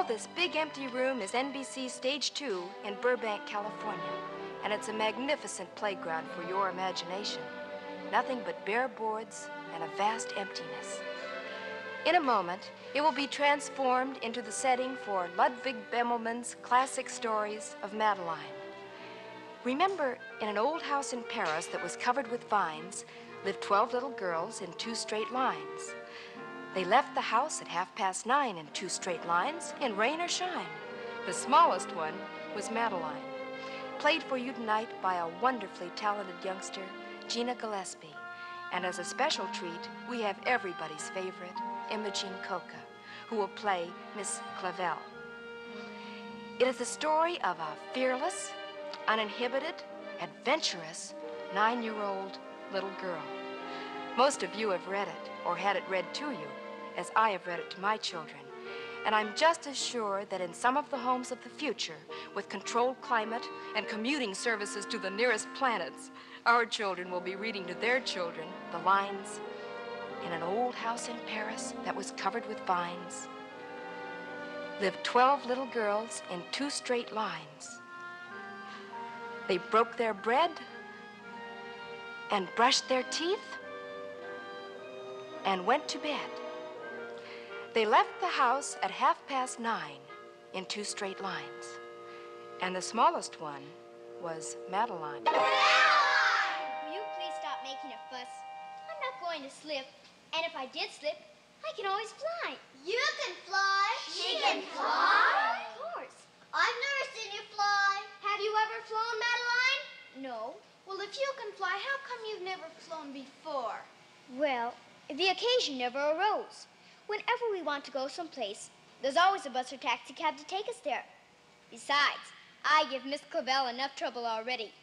this big empty room is NBC Stage 2 in Burbank, California, and it's a magnificent playground for your imagination. Nothing but bare boards and a vast emptiness. In a moment, it will be transformed into the setting for Ludwig Bemelman's classic stories of Madeline. Remember, in an old house in Paris that was covered with vines, lived 12 little girls in 2 straight lines. They left the house at 9:30 in 2 straight lines, in rain or shine. The smallest one was Madeline, played for you tonight by a wonderfully talented youngster, Gina Gillespie. And as a special treat, we have everybody's favorite, Imogen Coca, who will play Miss Clavel. It is the story of a fearless, uninhibited, adventurous 9-year-old little girl. Most of you have read it, or had it read to you, as I have read it to my children. And I'm just as sure that in some of the homes of the future, with controlled climate and commuting services to the nearest planets, our children will be reading to their children the lines, "In an old house in Paris that was covered with vines, lived 12 little girls in 2 straight lines. They broke their bread and brushed their teeth and went to bed. They left the house at 9:30 in 2 straight lines. And the smallest one was Madeline." Will you please stop making a fuss? I'm not going to slip. And if I did slip, I can always fly. You can fly. She can fly? Of course. I've never seen you fly. Have you ever flown, Madeline? No. Well, if you can fly, how come you've never flown before? Well, the occasion never arose. Whenever we want to go someplace, there's always a bus or taxi cab to take us there. Besides, I give Miss Clavel enough trouble already.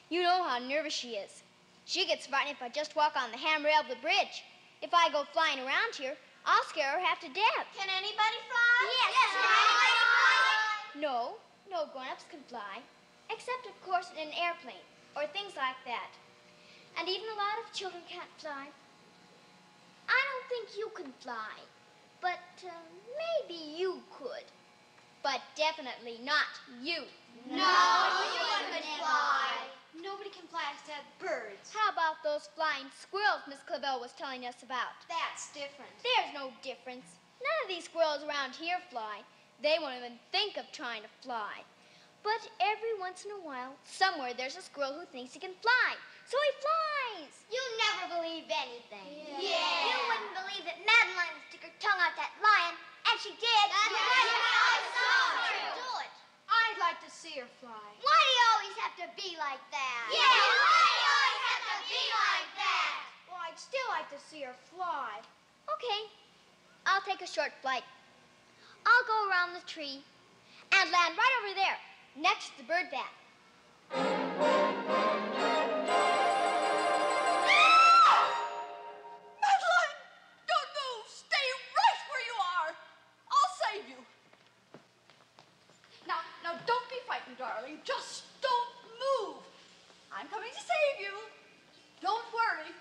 You know how nervous she is. She gets frightened if I just walk on the handrail of the bridge. If I go flying around here, I'll scare her half to death. Can anybody fly? Yes. Can anybody fly? No grown-ups can fly, except, of course, in an airplane or things like that. And even a lot of children can't fly. I don't think you can fly, but maybe you could. But definitely not you. No, you couldn't fly. Nobody can fly except birds. How about those flying squirrels Miss Clavel was telling us about? That's different. There's no difference. None of these squirrels around here fly. They won't even think of trying to fly. But every once in a while, somewhere there's a squirrel who thinks he can fly. So he flies. You never believe anything. Yeah. You wouldn't believe that Madeline would stick her tongue out that lion, and she did. That's right. I saw her do it. I'd like to see her fly. Why do you always have to be like that? Yeah, why do you always have to be like that? Well, I'd still like to see her fly. Okay, I'll take a short flight. I'll go around the tree and land right over there, next to the bird bath. Madeline, don't move. Stay right where you are. I'll save you. Now, don't be frightened, darling. Just don't move. I'm coming to save you. Don't worry.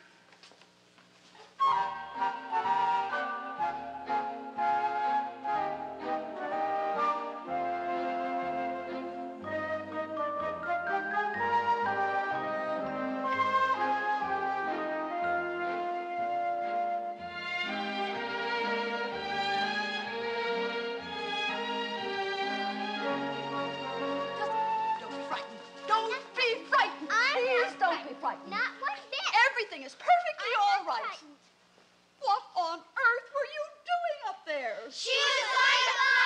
Not one bit. Everything is perfectly all right. Frightened. What on earth were you doing up there? She was going to fly.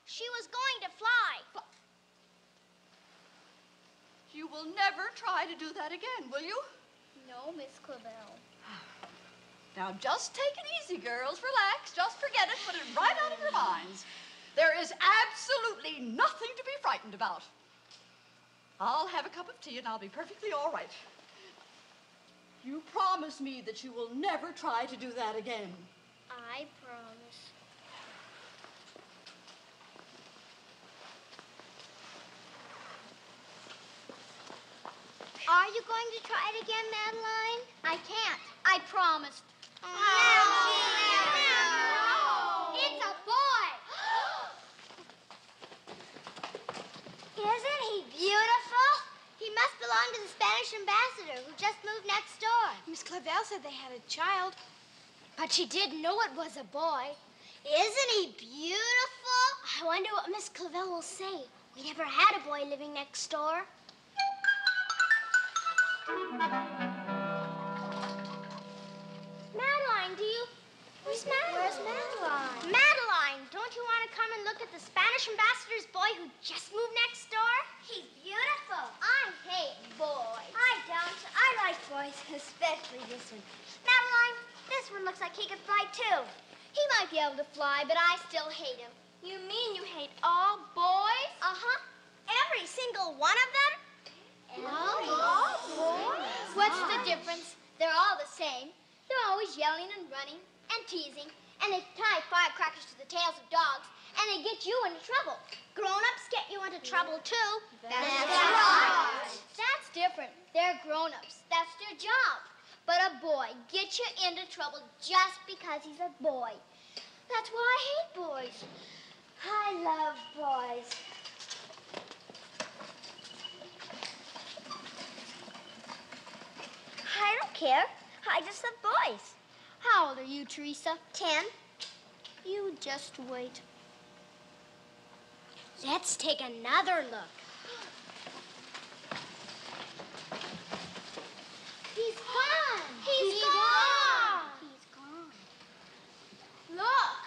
She was going to fly. You will never try to do that again, will you? No, Miss Clavel. Now, just take it easy, girls. Relax. Just forget it. Put it right out of your minds. There is absolutely nothing to be frightened about. I'll have a cup of tea and I'll be perfectly all right. You promise me that you will never try to do that again. I promise. Are you going to try it again, Madeline? I can't. I promised. No. It's Isn't he beautiful? He must belong to the Spanish ambassador who just moved next door. Miss Clavel said they had a child. But she didn't know it was a boy. Isn't he beautiful? I wonder what Miss Clavel will say. We never had a boy living next door. Madeline, do you... Where's Madeline? Madeline, don't you want to come and look at the Spanish ambassador's boy who just moved next door? He's beautiful. I hate boys. I don't. I like boys, especially this one. Madeline, this one looks like he could fly too. He might be able to fly, but I still hate him. You mean you hate all boys? Uh-huh. Every single one of them? All boys? What's the difference? They're all the same. They're always yelling and running and teasing, and they tie firecrackers to the tails of dogs, and they get you into trouble. Grown-ups get you into trouble too. That's right. That's different. They're grown-ups. That's their job. But a boy gets you into trouble just because he's a boy. That's why I hate boys. I love boys. I don't care. I just love boys. How old are you, Teresa? 10. You just wait. Let's take another look. He's gone. He's gone. He's gone. Look.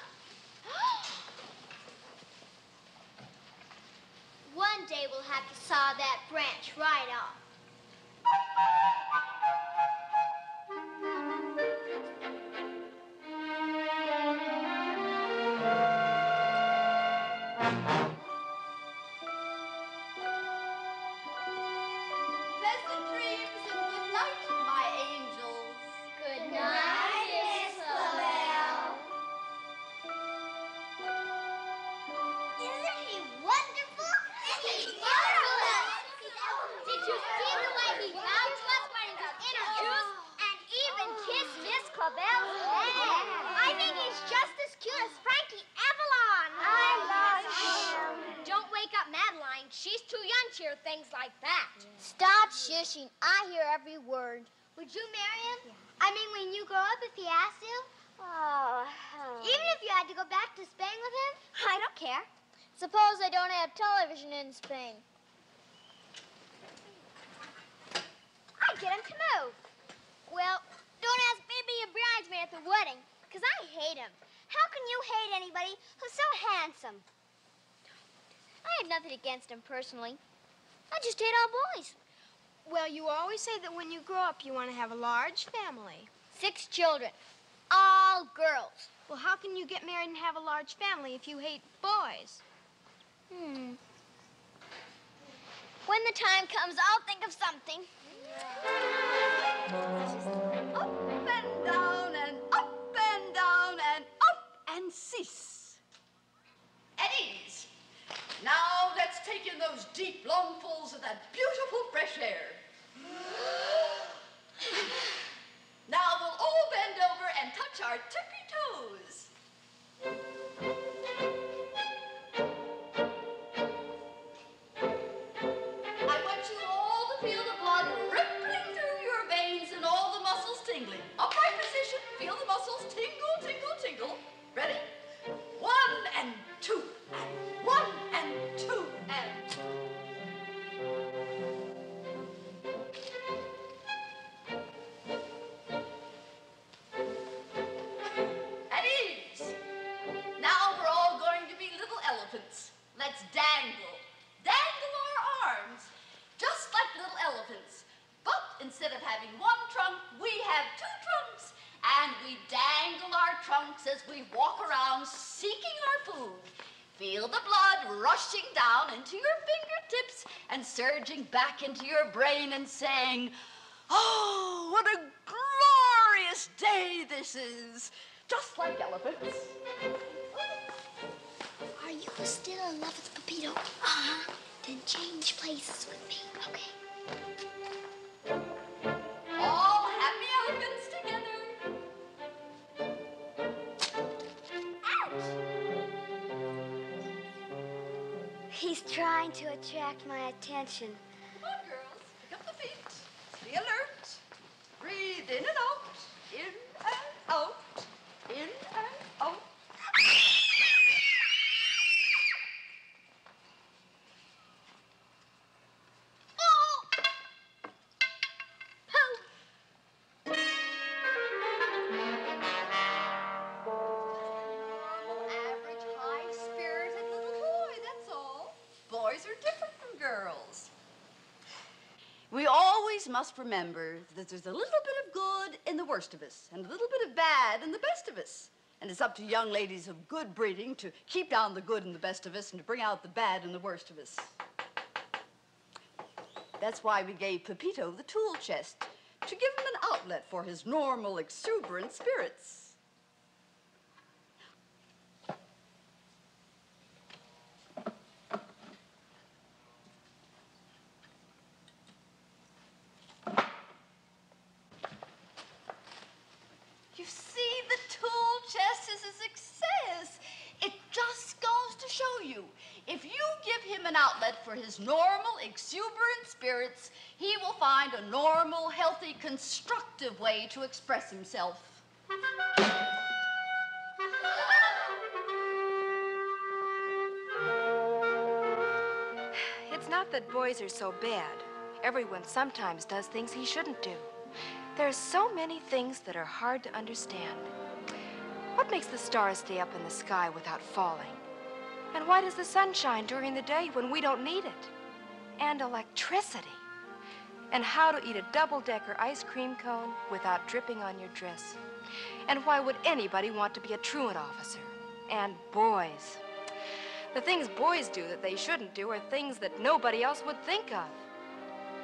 One day we'll have to saw that branch right off. Pleasant dreams and good night, my angels. Good night, Miss Clavel. Isn't he wonderful? He's marvelous. Did you see the way he bowed to us when he was introduced? And even kissed Miss Clavel's hand. I think he's just as cute as Frankie Avalon. I love him. Don't wake up Madeline. She's too young to hear things like that. Stop shushing. I hear every word. Would you marry him? I mean, when you grow up, if he asks you? Even if you had to go back to Spain with him? I don't care. Suppose they don't have television in Spain. I'd get him to move. Well, don't ask me to be a bridesmaid at the wedding, because I hate him. How can you hate anybody who's so handsome? I have nothing against him personally. I just hate all boys. Well, you always say that when you grow up, you want to have a large family. 6 children, all girls. Well, how can you get married and have a large family if you hate boys? When the time comes, I'll think of something. Up and down and up and down and up and cease. At ease. Now let's take in those deep lungfuls of that beautiful fresh air. Now we'll all bend over and touch our tippy toes. I want you all to feel the blood rippling through your veins and all the muscles tingling. Upright position, feel the muscles tingle, tingle, tingle. Ready? 1 and 2 and 1 and 2 and 2. At ease. Now we're all going to be little elephants. Let's dangle. Dangle our arms. Just like little elephants. But instead of having one trunk, we have 2 trunks. And we dangle our trunks as we walk around seeking our food. Feel the blood rushing down into your fingertips and surging back into your brain and saying, "Oh, what a glorious day this is." Just like elephants. Are you still in love with Pepito? Uh-huh. Then change places with me, okay? All happy elephants together. Ouch! He's trying. trying to attract my attention. Come on, girls. Pick up the feet. Be alert. Breathe in and out. In and out. In and out. Average, high-spirited little boy, that's all. Boys are different from girls. We always must remember that there's a little bit of good in the worst of us and a little bit of bad in the best of us. And it's up to young ladies of good breeding to keep down the good in the best of us and to bring out the bad in the worst of us. That's why we gave Pepito the tool chest, to give him an outlet for his normal, exuberant spirits. You see, the tool chest is a success. It just goes to show you, if you give him an outlet for his normal, exuberant spirits, he will find a normal, healthy, constructive way to express himself. It's not that boys are so bad. Everyone sometimes does things he shouldn't do. There's so many things that are hard to understand. What makes the stars stay up in the sky without falling? And why does the sun shine during the day when we don't need it? And electricity. And how to eat a double-decker ice cream cone without dripping on your dress. And why would anybody want to be a truant officer? And boys. The things boys do that they shouldn't do are things that nobody else would think of.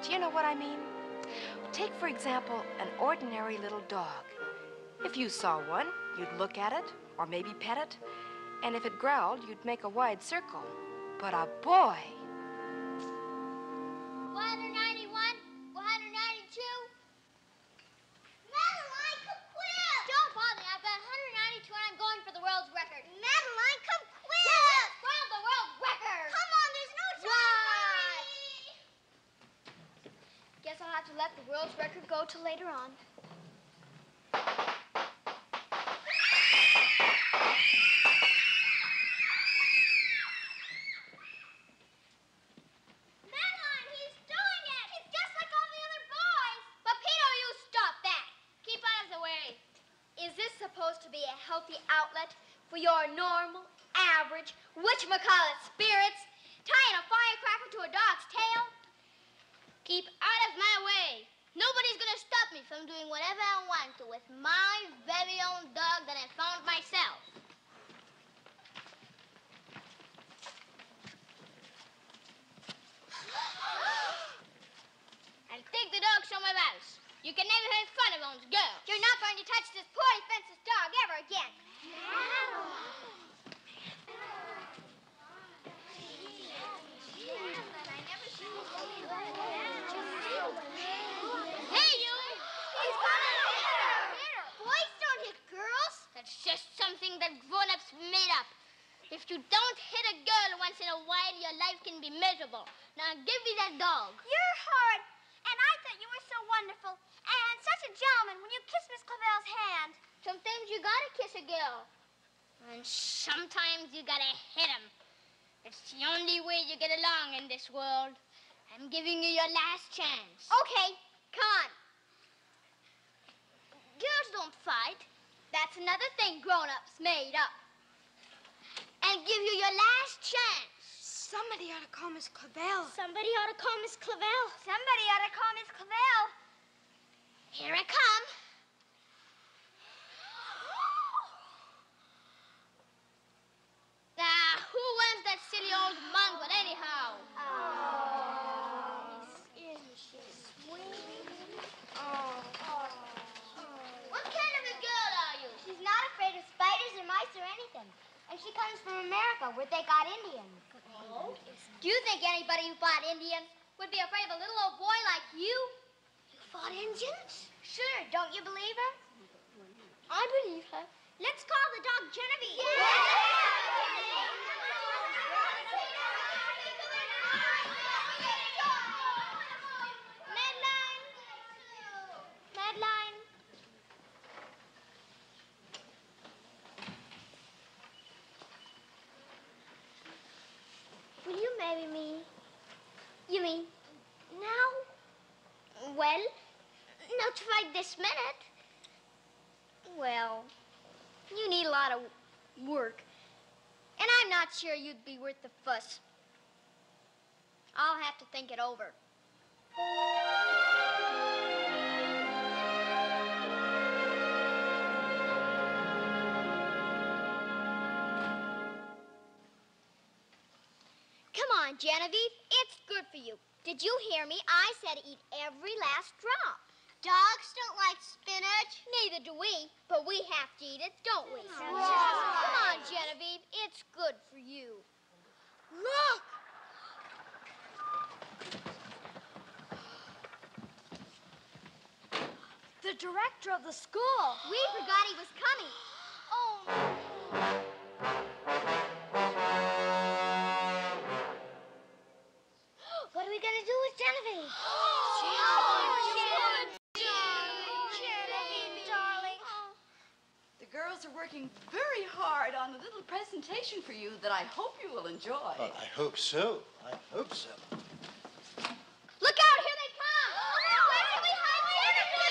Do you know what I mean? Take, for example, an ordinary little dog. If you saw one, you'd look at it, or maybe pet it, and if it growled, you'd make a wide circle. But a boy... 191, 192. Madeline, come quick! Don't bother me. I've got 192 and I'm going for the world's record. Madeline, come quick! Yes, round the world record! Come on, there's no time. Hurry! Guess I'll have to let the world's record go till later on. Madeline, he's doing it! He's just like all the other boys! Pepito, you stop that! Keep out of the way. Is this supposed to be a healthy outlet for your normal, average, whatchamacallit spirits? Tying a firecracker to a dog's tail? Keep out of my way. Nobody's gonna stop me from doing whatever I want to with my very own dog that I found myself. I'll take the dog somewhere else. You can never have fun around girls. You're not going to touch this poor defenseless dog ever again. Hey, you! He's gonna hit her! Boys don't hit girls. That's just something that grown-ups made up. If you don't hit a girl once in a while, your life can be miserable. Now give me that dog. You're horrid. And I thought you were so wonderful. And such a gentleman when you kissed Miss Clavel's hand. Sometimes you gotta kiss a girl. And sometimes you gotta hit him. It's the only way you get along in this world. I'm giving you your last chance. Okay, come on. Girls don't fight. That's another thing grown-ups made up. And give you your last chance. Somebody ought to call Miss Clavel. Somebody ought to call Miss Clavel. Somebody ought to call Miss Clavel. Here I come. Now, who wants that silly old mongrel anyhow? What kind of a girl are you? She's not afraid of spiders or mice or anything. And she comes from America, where they got Indians. Oh? Do you think anybody who fought Indians would be afraid of a little old boy like you? You fought Indians? Sure, don't you believe her? I believe her. Let's call the dog Genevieve. this minute. Well, you need a lot of work. And I'm not sure you'd be worth the fuss. I'll have to think it over. Come on, Genevieve. It's good for you. Did you hear me? I said eat every last drop. Dogs don't like spinach. Neither do we, but we have to eat it, don't we? Right. Come on, Genevieve. It's good for you. Look! The director of the school. We forgot he was coming. Oh, no. What are we going to do with Genevieve? Genevieve, darling. The girls are working very hard on a little presentation for you that I hope you will enjoy. Well, I hope so. I hope so. Look out, here they come. Where can we hide Genevieve?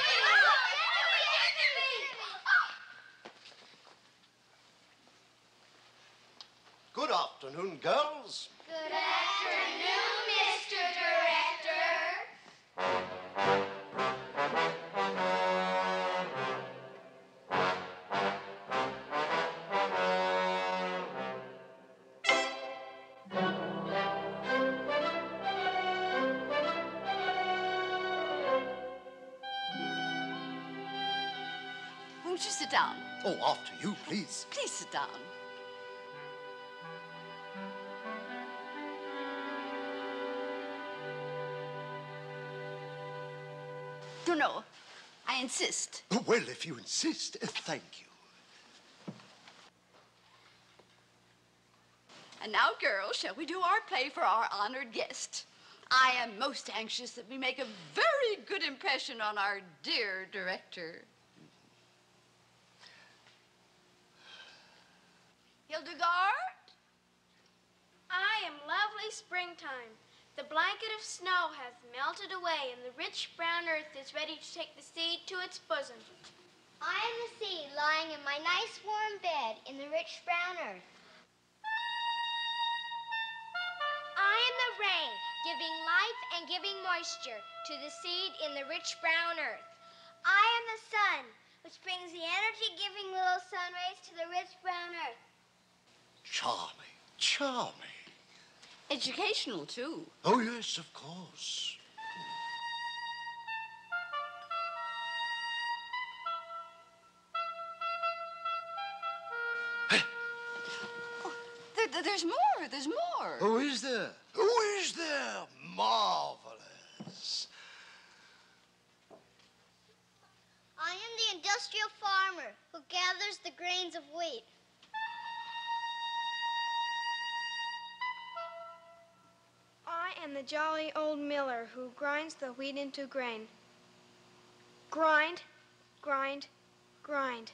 Good afternoon, girls. Good afternoon, Mr. Director. Won't you sit down? Oh, after you, please. Please sit down. No, I insist. Well, if you insist, thank you. And now, girls, shall we do our play for our honored guest? I am most anxious that we make a very good impression on our dear director. Hildegard? I am lovely springtime. The blanket of snow has melted away, and the rich brown earth is ready to take the seed to its bosom. I am the seed lying in my nice warm bed in the rich brown earth. I am the rain, giving life and giving moisture to the seed in the rich brown earth. I am the sun, which brings the energy-giving little sun rays to the rich brown earth. Charming, charming. Educational, too. Oh, yes, of course. There's more, there's more. Who is there? Who is there? Marvelous. I am the industrial farmer who gathers the grains of wheat. I am the jolly old miller who grinds the wheat into grain. Grind, grind, grind.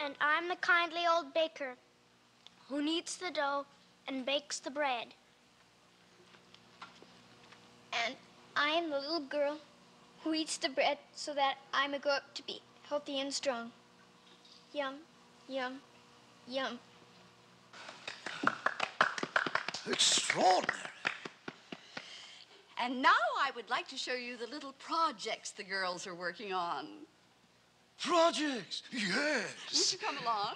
And I'm the kindly old baker who kneads the dough and bakes the bread. And I am the little girl who eats the bread so that I may grow up to be healthy and strong. Yum, yum, yum. Extraordinary. And now I would like to show you the little projects the girls are working on. Projects, Won't yes. you come along?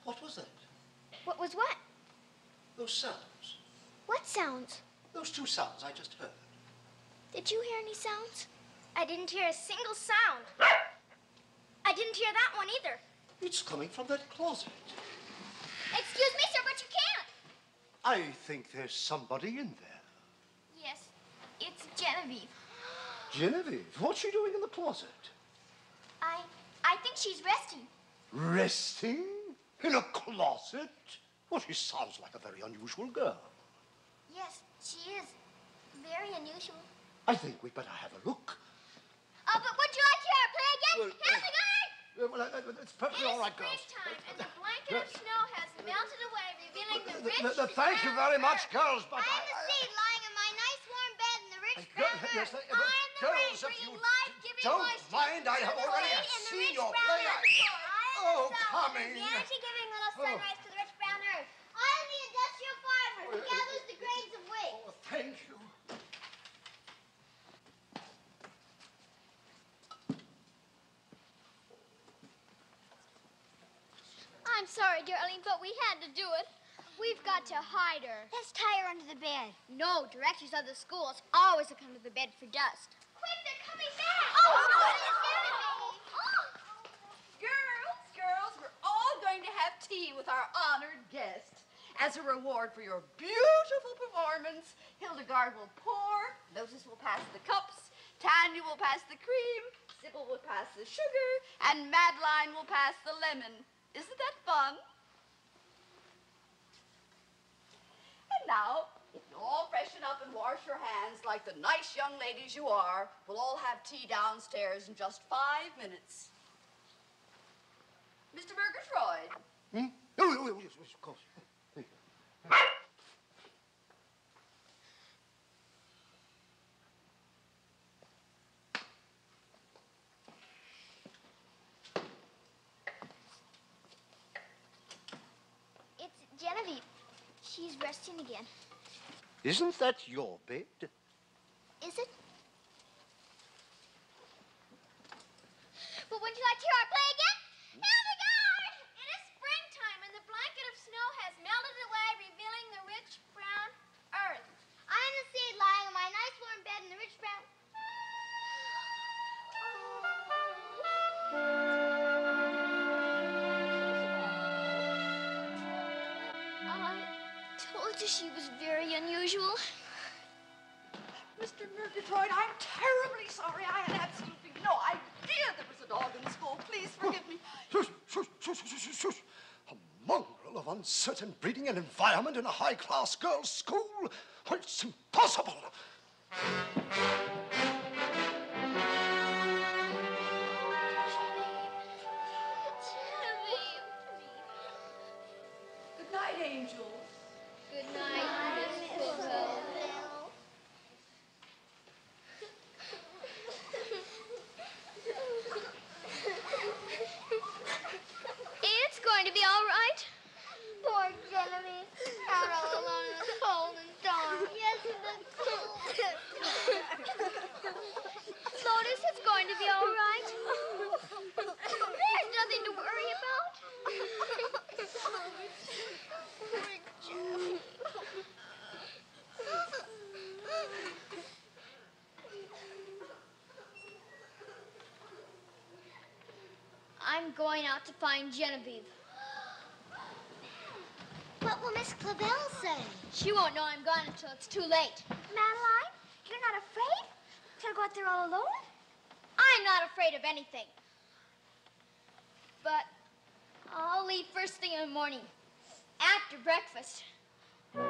What was that? What was what? Those sounds. What sounds? Those two sounds I just heard. Did you hear any sounds? I didn't hear a single sound. I didn't hear that one either. It's coming from that closet. Excuse me, sir, but you can't. I think there's somebody in there. Yes, it's Genevieve. Genevieve, what's she doing in the closet? I think she's resting. Resting? In a closet? Well, she sounds like a very unusual girl. Yes, she is. Very unusual. I think we'd better have a look. Oh, but would you like to hear her play again? It's perfectly all right, girls. Springtime, and the blanket of snow has melted away, revealing the rich Thank you very much, girls, but I'm the seed lying in my nice warm bed in the rich brown Yes, earth. but I'm the rain girls, if you bringing life, giving don't moisture. mind, I have already in the seen rich your brown play. earth. Oh, coming. Humanity giving little sunrise to the rich brown earth. I am the industrial farmer who gathers the grains of wheat. Oh, thank you. I'm sorry, darling, but we had to do it. We've got to hide her. Let's tie her under the bed. No, directors of the schools always look under the bed for dust. Quick, they're coming back. Girls, we're all going to have tea with our honored guest. As a reward for your beautiful performance, Hildegard will pour, Lotus will pass the cups, Tanya will pass the cream, Sybil will pass the sugar, and Madeline will pass the lemon. Isn't that fun? And now, if you'll all freshen up and wash your hands like the nice young ladies you are, we'll all have tea downstairs in just 5 minutes. Mr. Murgatroyd. Oh, yes, of course. Thank you. It's Genevieve. She's resting again. Isn't that your bed? Is it? But would you like to hear our play again? Hildegard! It is springtime, and the blanket of snow has melted away, revealing the rich brown earth. I am the seed lying in my nice warm bed in the rich brown. I told you she was very unusual. Mr. Murgatroyd, I'm terribly sorry. I had absolutely no idea there was a dog in school. Please forgive me. Shush. A mongrel of uncertain breeding and environment in a high-class girls' school? Well, it's impossible. Good night, angels. Good night, Miss Clavell. It's going to be all right. Poor Genevieve. Out all alone in the cold and dark. Yes, in the cold. Lotus, it's going to be all right. There's nothing to worry about. I'm going out to find Genevieve. What will Miss Clavell say? She won't know I'm gone until it's too late. Madeline, you're not afraid? Gonna go out there all alone? I'm not afraid of anything. But I'll leave first thing in the morning, after breakfast. But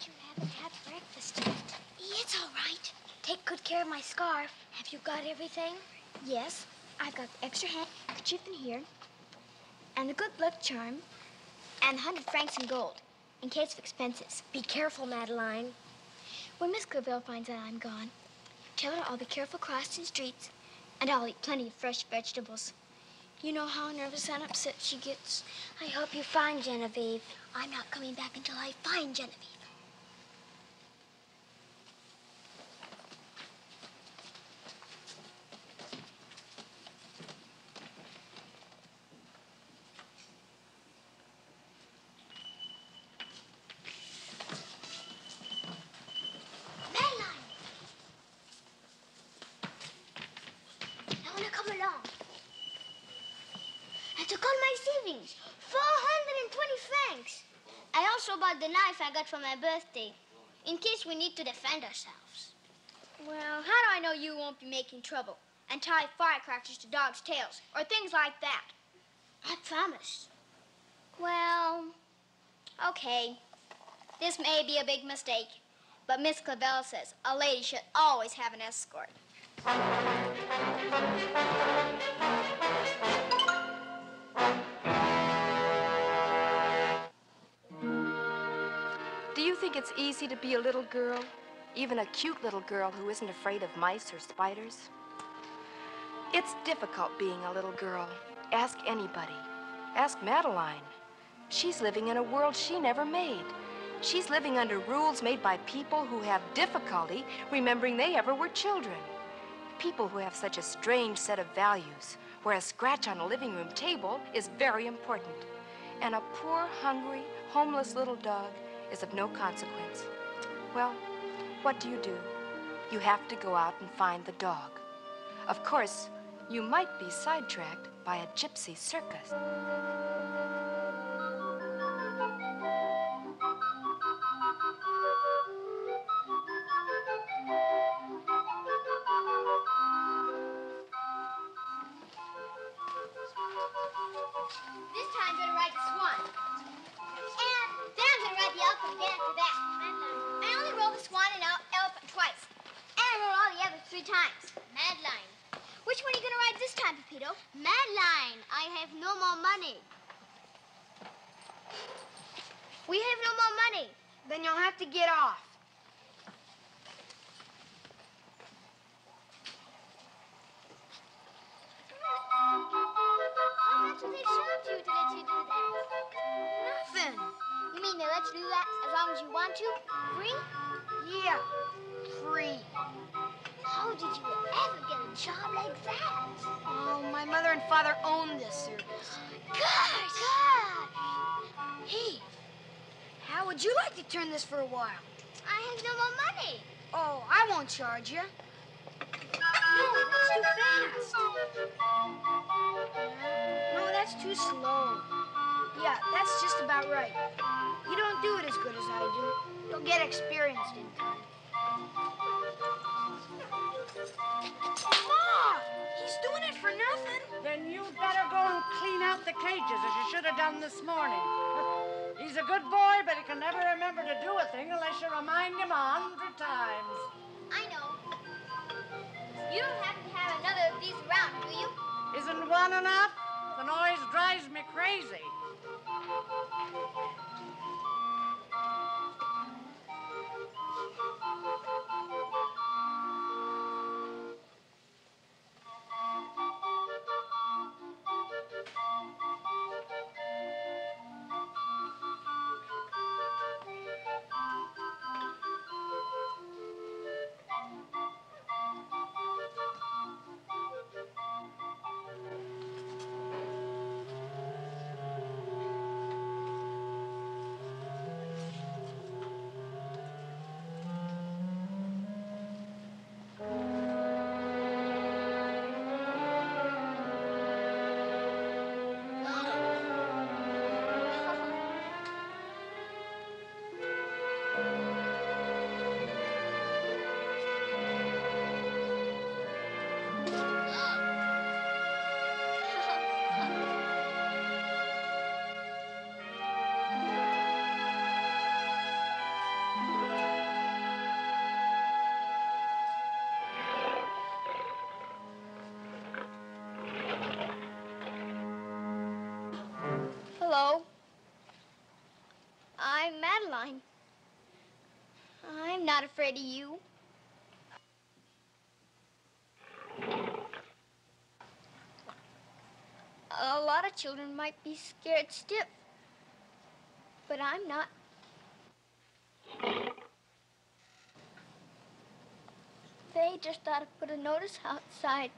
you haven't had breakfast yet. It's all right. Take good care of my scarf. Have you got everything? Yes. I've got the extra handkerchief in here, and the good luck charm, and 100 francs in gold, in case of expenses. Be careful, Madeline. When Miss Clavell finds out I'm gone, tell her I'll be careful crossing streets, and I'll eat plenty of fresh vegetables. You know how nervous and upset she gets. I hope you find Genevieve. I'm not coming back until I find Genevieve. Madeline! I want to come also bought the knife I got for my birthday, in case we need to defend ourselves. Well, how do I know you won't be making trouble and tie firecrackers to dogs' tails or things like that? I promise. Well, okay. This may be a big mistake, but Miss Clavell says a lady should always have an escort. Do you think it's easy to be a little girl? Even a cute little girl who isn't afraid of mice or spiders? It's difficult being a little girl. Ask anybody. Ask Madeline. She's living in a world she never made. She's living under rules made by people who have difficulty remembering they ever were children. People who have such a strange set of values, where a scratch on a living room table is very important. And a poor, hungry, homeless little dog is of no consequence. Well, what do? You have to go out and find the dog. Of course, you might be sidetracked by a gypsy circus. This time I'm gonna ride the swan. And then I'm gonna ride the elephant again after that. I only rode the swan and elephant twice. And I rode all the others 3 times. Madeline. Which one are you gonna ride this time, Pepito? Madeline, I have no more money. We have no more money. Then you'll have to get off. How much have they charged you to let you do that? Nothing. You mean they let you do that as long as you want to? Free? Yeah, free. How did you ever get a job like that? Oh, my mother and father own this circus. Gosh! Hey, how would you like to turn this for a while? I have no more money. Oh, I won't charge you. No, that's too fast. No, that's too slow. Yeah, that's just about right. You don't do it as good as I do. You'll get experienced in time. Ma! He's doing it for nothing. Then you'd better go and clean out the cages as you should have done this morning. He's a good boy, but he can never remember to do a thing unless you remind him 100 times. I know. You don't happen to have another of these around, do you? Isn't one enough? The noise drives me crazy. Hello. I'm Madeline. I'm not afraid of you. A lot of children might be scared stiff, but I'm not. They just ought to put a notice outside.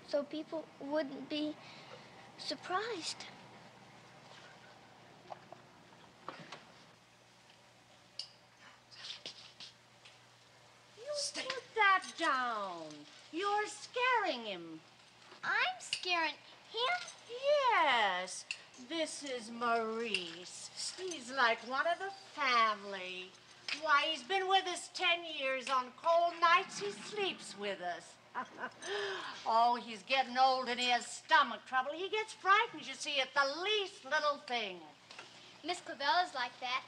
So people wouldn't be surprised. Put that down. You're scaring him. I'm scaring him? Yes, this is Maurice. He's like one of the family. Why, he's been with us 10 years. On cold nights, he sleeps with us. Oh, he's getting old and he has stomach trouble. He gets frightened, you see, at the least little thing. Miss Clavella's like that.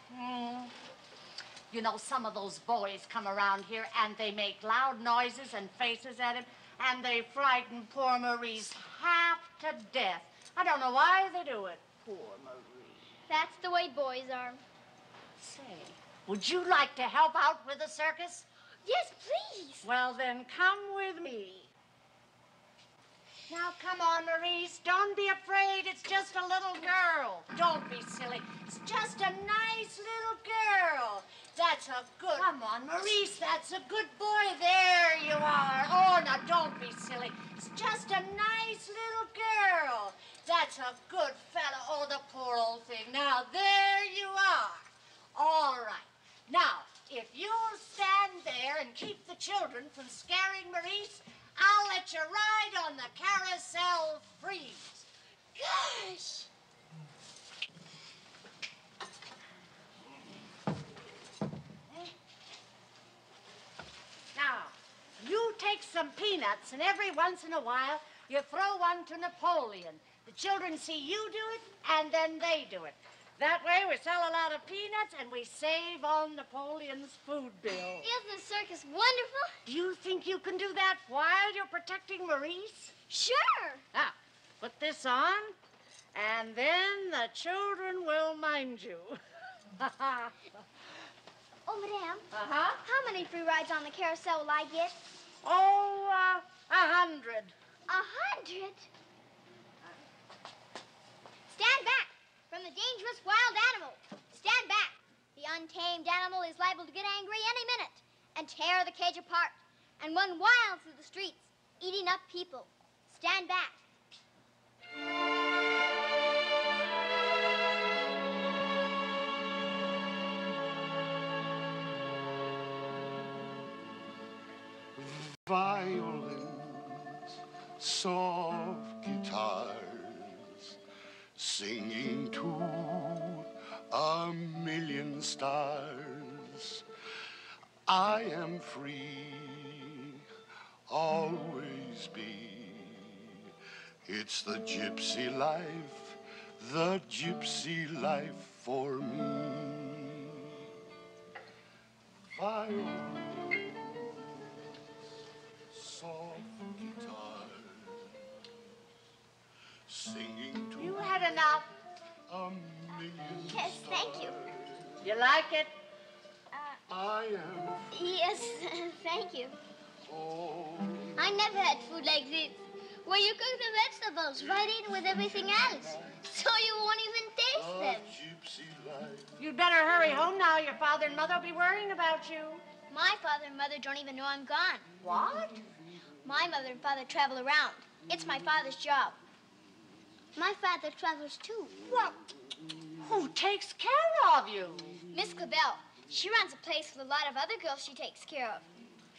You know, some of those boys come around here and they make loud noises and faces at him, and they frighten poor Maurice half to death. I don't know why they do it. Poor Maurice. That's the way boys are. Say, would you like to help out with the circus? Yes, please. Well, then come with me. Now, come on, Maurice. Don't be afraid. It's just a little girl. Don't be silly. It's just a nice little girl. That's a good... Come on, Maurice. That's a good boy. There you are. Oh, now, don't be silly. It's just a nice little girl. That's a good fella. Oh, the poor old thing. Now, there you are. All right. Now, if you'll stand there and keep the children from scaring Maurice, I'll let you ride on the carousel freeze. Gosh. Now, you take some peanuts, and every once in a while, you throw one to Napoleon. The children see you do it, and then they do it. That way, we sell a lot of peanuts, and we save on Napoleon's food bill. Isn't the circus wonderful? Do you think you can do that while you're protecting Maurice? Sure. Now, put this on, and then the children will mind you. Oh, Madame. Uh-huh. How many free rides on the carousel will I get? Oh, 100. 100? Stand back from the dangerous wild animal. Stand back. The untamed animal is liable to get angry any minute and tear the cage apart and run wild through the streets, eating up people. Stand back. Violins, soft guitars, singing to a million stars. I am free, always be. It's the gypsy life for me. Violins, soft guitar, singing to You had enough. a million Yes, thank you. You like it? I am Yes, thank you. oh, I never had food like this, where you cook the vegetables right in with everything else, so you won't even taste a them. gypsy life. You'd better hurry home now. Your father and mother will be worrying about you. My father and mother don't even know I'm gone. What? My mother and father travel around. It's my father's job. My father travels too. Well, who takes care of you? Miss Clavell, she runs a place with a lot of other girls she takes care of.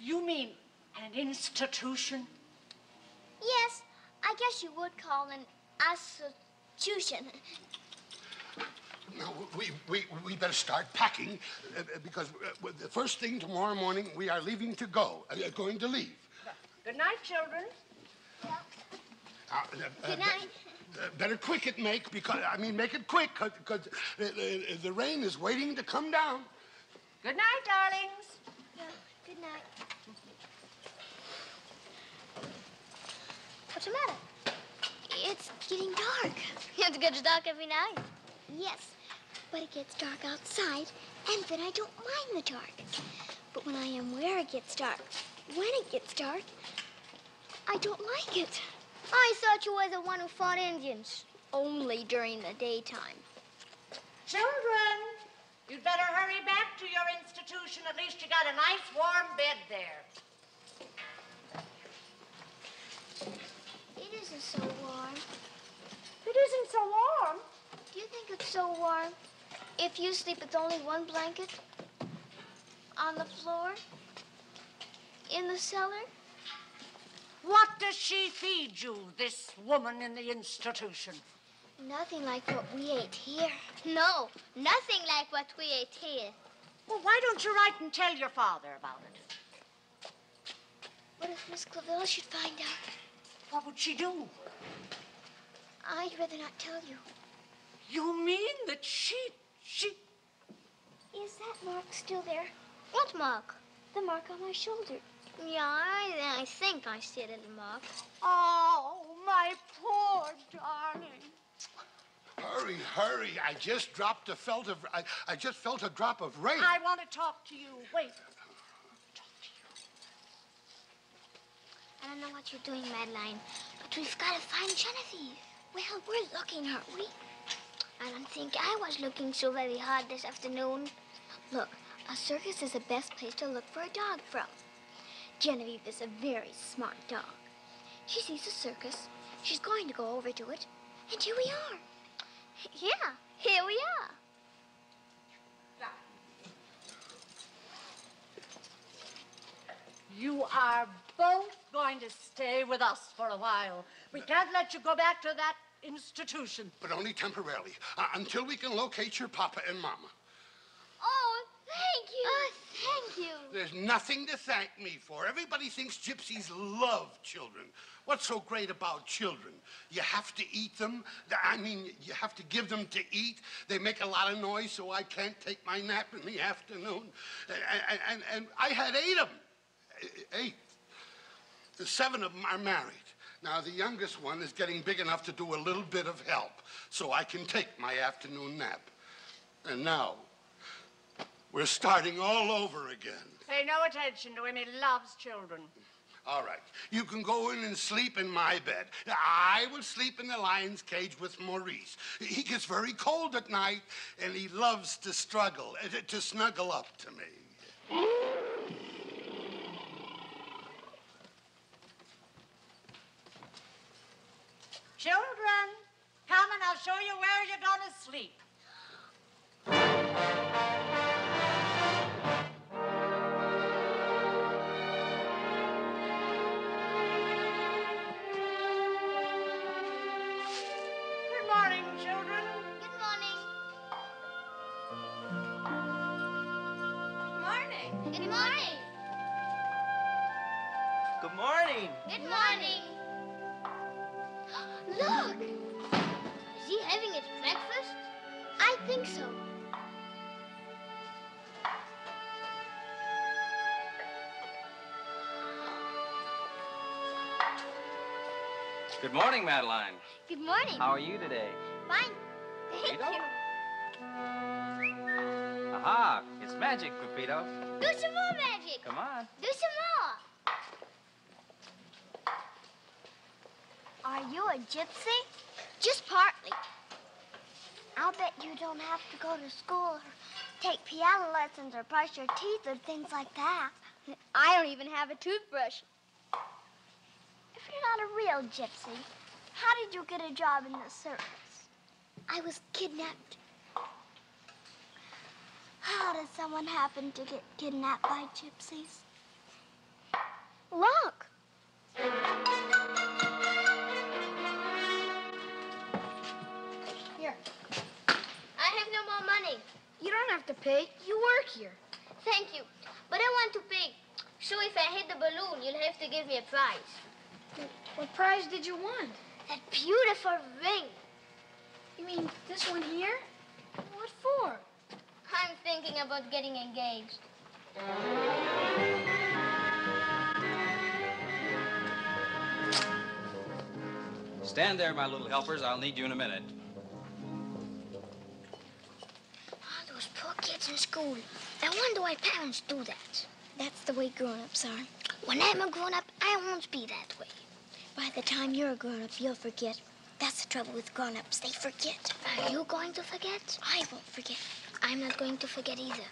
You mean an institution? Yes, I guess you would call an institution. Now, we better start packing because the first thing tomorrow morning we are leaving to go, going to leave. Good night, children. Good night. Better quick it make make it quick because the rain is waiting to come down. Good night, darlings. Yeah, good night. What's the matter? It's getting dark. It gets dark every night. Yes, but it gets dark outside, and then I don't mind the dark. But when I am where it gets dark, when it gets dark, I don't like it. I thought you were the one who fought Indians. Only during the daytime. Children, you'd better hurry back to your institution. At least you got a nice warm bed there. It isn't so warm. It isn't so warm. Do you think it's so warm if you sleep with only one blanket? On the floor? In the cellar? What does she feed you, this woman in the institution? Nothing like what we ate here. No, nothing like what we ate here. Well, why don't you write and tell your father about it? What if Miss Clavell should find out? What would she do? I'd rather not tell you. You mean that she... Is that mark still there? What mark? The mark on my shoulder. Yeah, I think I see a little mark. Oh, my poor darling. Hurry, hurry. I just felt a drop of rain. I want to talk to you. Wait. I don't know what you're doing, Madeline, but we've got to find Genevieve. Well, we're looking, aren't we? I don't think I was looking so very hard this afternoon. Look, a circus is the best place to look for a dog from. Genevieve is a very smart dog. She sees a circus. She's going to go over to it. And here we are. Yeah, here we are. You are both going to stay with us for a while. We can't let you go back to that institution. But only temporarily, until we can locate your papa and mama. Oh, thank you. Oh, thank you. There's nothing to thank me for. Everybody thinks gypsies love children. What's so great about children? You have to eat them. I mean, you have to give them to eat. They make a lot of noise, so I can't take my nap in the afternoon. And I had 8 of them. 8. 7 of them are married. Now, the youngest one is getting big enough to do a little bit of help, so I can take my afternoon nap. And now, we're starting all over again. Pay no attention to him. He loves children. All right. You can go in and sleep in my bed. I will sleep in the lion's cage with Maurice. He gets very cold at night, and he loves to struggle, to snuggle up to me. Children, come and I'll show you where you're going to sleep. Good morning, children. Good morning. Morning. Good morning. Good morning. Good morning. Look! Is he having his breakfast? I think so. Good morning, Madeline. Good morning. How are you today? Fine. Thank Pepito? you. Aha, it's magic, Pepito. Do some more magic. Come on. Do some more. Are you a gypsy? Just partly. I'll bet you don't have to go to school or take piano lessons or brush your teeth or things like that. I don't even have a toothbrush. If you're not a real gypsy, how did you get a job in the circus? I was kidnapped. How does someone happen to get kidnapped by gypsies? Look. Here. I have no more money. You don't have to pay. You work here. Thank you. But I want to pay. So if I hit the balloon, you'll have to give me a prize. What prize did you want? That beautiful ring. You mean this one here? What for? I'm thinking about getting engaged. Stand there, my little helpers. I'll need you in a minute. All those poor kids in school. I wonder why parents do that. That's the way grown-ups are. When I'm a grown-up, I won't be that way. By the time you're a grown-up, you'll forget. That's the trouble with grown-ups. They forget. Are you going to forget? I won't forget. I'm not going to forget either.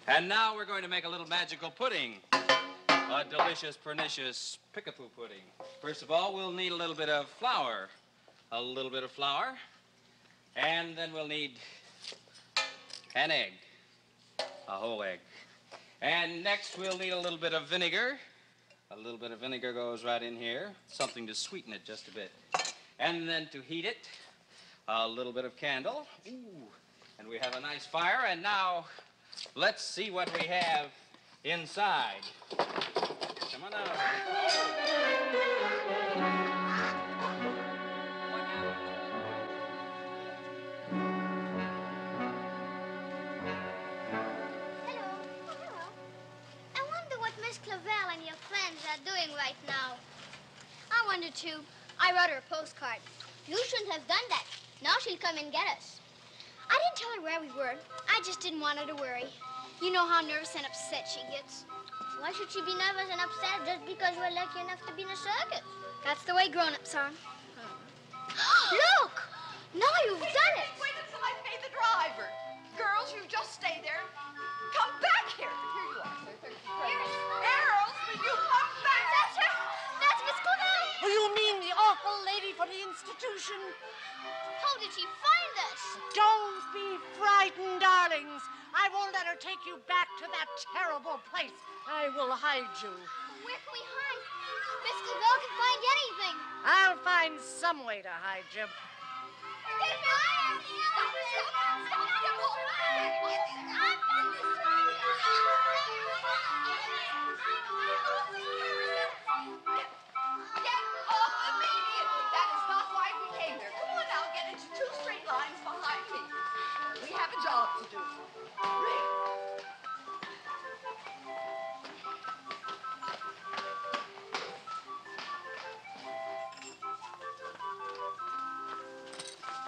And now we're going to make a little magical pudding. A delicious, pernicious pickapoo pudding. First of all, we'll need a little bit of flour. A little bit of flour. And then we'll need an egg. A whole egg. And next, we'll need a little bit of vinegar, A little bit of vinegar goes right in here. Something to sweeten it just a bit. And then to heat it, a little bit of candle. Ooh. And we have a nice fire. And now, let's see what we have inside. Come on out. Clavel and your friends are doing right now. I wonder, too. I wrote her a postcard. You shouldn't have done that. Now she'll come and get us. I didn't tell her where we were. I just didn't want her to worry. You know how nervous and upset she gets. Why should she be nervous and upset just because we're lucky enough to be in a circus? That's the way grown-ups are. Look! Now you've done it! Wait until I pay the driver. Girls, you just stay there. Come back here. Here you are, sir. Girls, will you come back? That's her! That's Miss Clavel! Oh, you mean the awful lady from the institution? How did she find us? Don't be frightened, darlings. I won't let her take you back to that terrible place. I will hide you. Where can we hide? Miss Clavel can find anything. I'll find some way to hide you.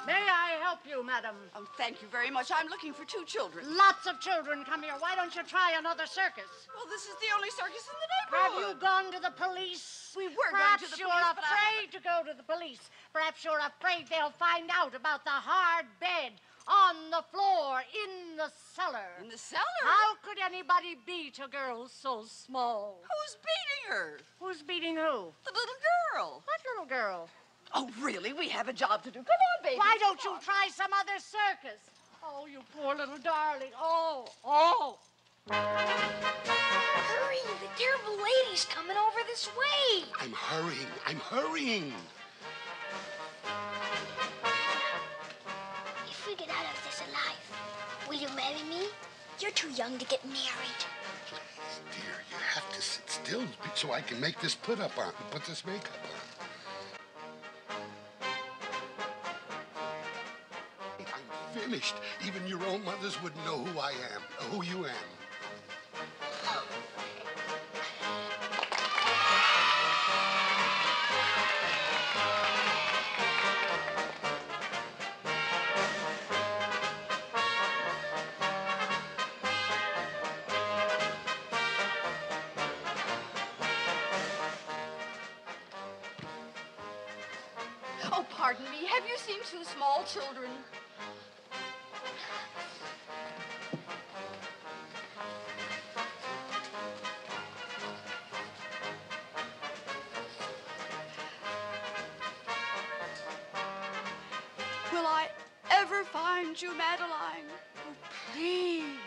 May I help you, madam? Oh, thank you very much. I'm looking for 2 children. Lots of children come here. Why don't you try another circus? Well, this is the only circus in the Have neighborhood. you gone to the police? We were Perhaps going to the you're police, but afraid to go to the police. Perhaps you're afraid they'll find out about the hard bed on the floor in the cellar. In the cellar? How could anybody beat a girl so small? Who's beating her? Who's beating who? The little girl. What little girl? Oh, really? We have a job to do. Come on, baby. Why don't you try some other circus? Oh, you poor little darling. Oh. Hurry! The terrible lady's coming over this way. I'm hurrying. If we get out of this alive, will you marry me? You're too young to get married. Please, dear, you have to sit still so I can make this put this makeup on. I'm finished. Even your own mothers wouldn't know who I am, who you am. Oh, pardon me. Have you seen 2 small children? Will I ever find you, Madeline? Oh, please.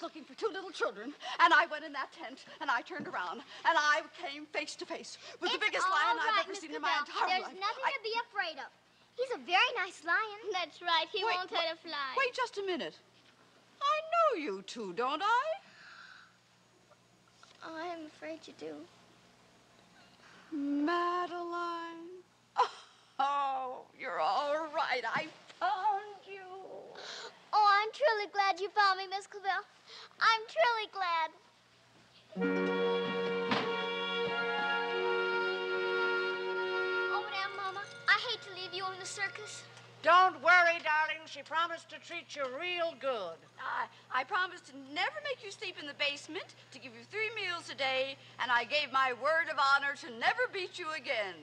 looking for two little children, and I went in that tent, and I turned around, and I came face to face with the biggest lion I've ever seen in my entire life. There's nothing to be afraid of. He's a very nice lion. That's right. He won't hurt a fly. Wait just a minute. I know you two, don't I? I'm afraid you do. Madeline. Oh, you're all right. I found you. Oh, I'm truly glad you found me, Miss Clavel. I'm truly glad. Oh, now, Mama, I hate to leave you in the circus. Don't worry, darling. She promised to treat you real good. I promised to never make you sleep in the basement, to give you 3 meals a day, and I gave my word of honor to never beat you again.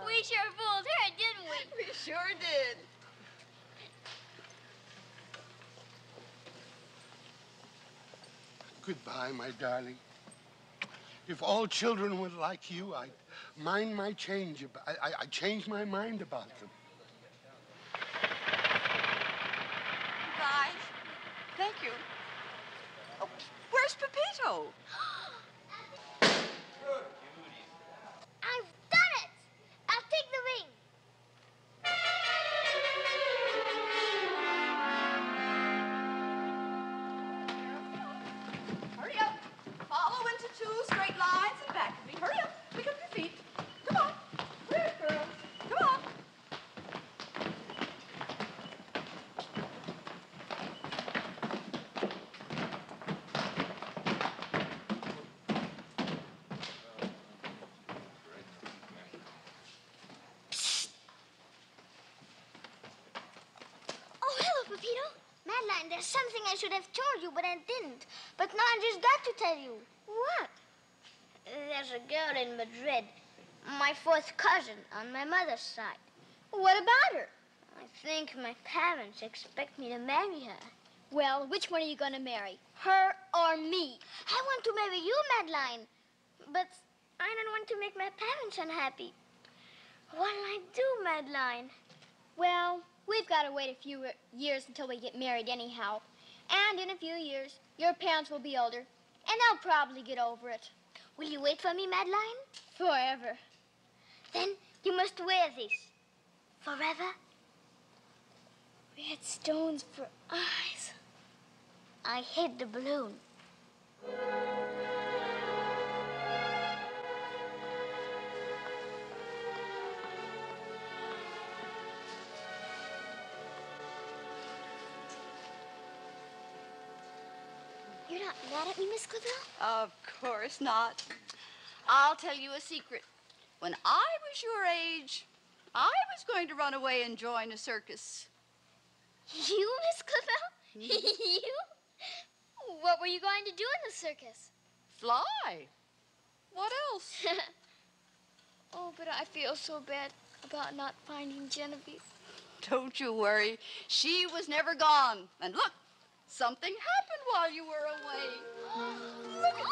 We sure fooled her, didn't we? We sure did. Goodbye, my darling. If all children were like you, I'd change my mind about them. Bye. Thank you. Oh, where's Pepito? I've done it! I'll take the ring. Hurry up. Follow into 2 straight lines and back of me. Hurry up. Pick up your feet. Come on. Hurry up, girls. Come on. Oh, hello, Pepito. Madeline, there's something I should have told you, but I didn't. But now I just got to tell you. What? There's a girl in Madrid, my 4th cousin on my mother's side. What about her? I think my parents expect me to marry her. Well, which one are you going to marry? Her or me? I want to marry you, Madeline. But I don't want to make my parents unhappy. What'll I do, Madeline? Well, we've got to wait a few years until we get married anyhow. And in a few years, your parents will be older, and they'll probably get over it. Will you wait for me, Madeline? Forever. Then you must wear this. Forever? Red stones for eyes. I hid the balloon. You're not mad at me, Miss Clavel? Of course not. I'll tell you a secret. When I was your age, I was going to run away and join a circus. You, Miss Clavel? You? What were you going to do in the circus? Fly. What else? Oh, but I feel so bad about not finding Genevieve. Don't you worry. She was never gone. And look, something happened while you were away. Look at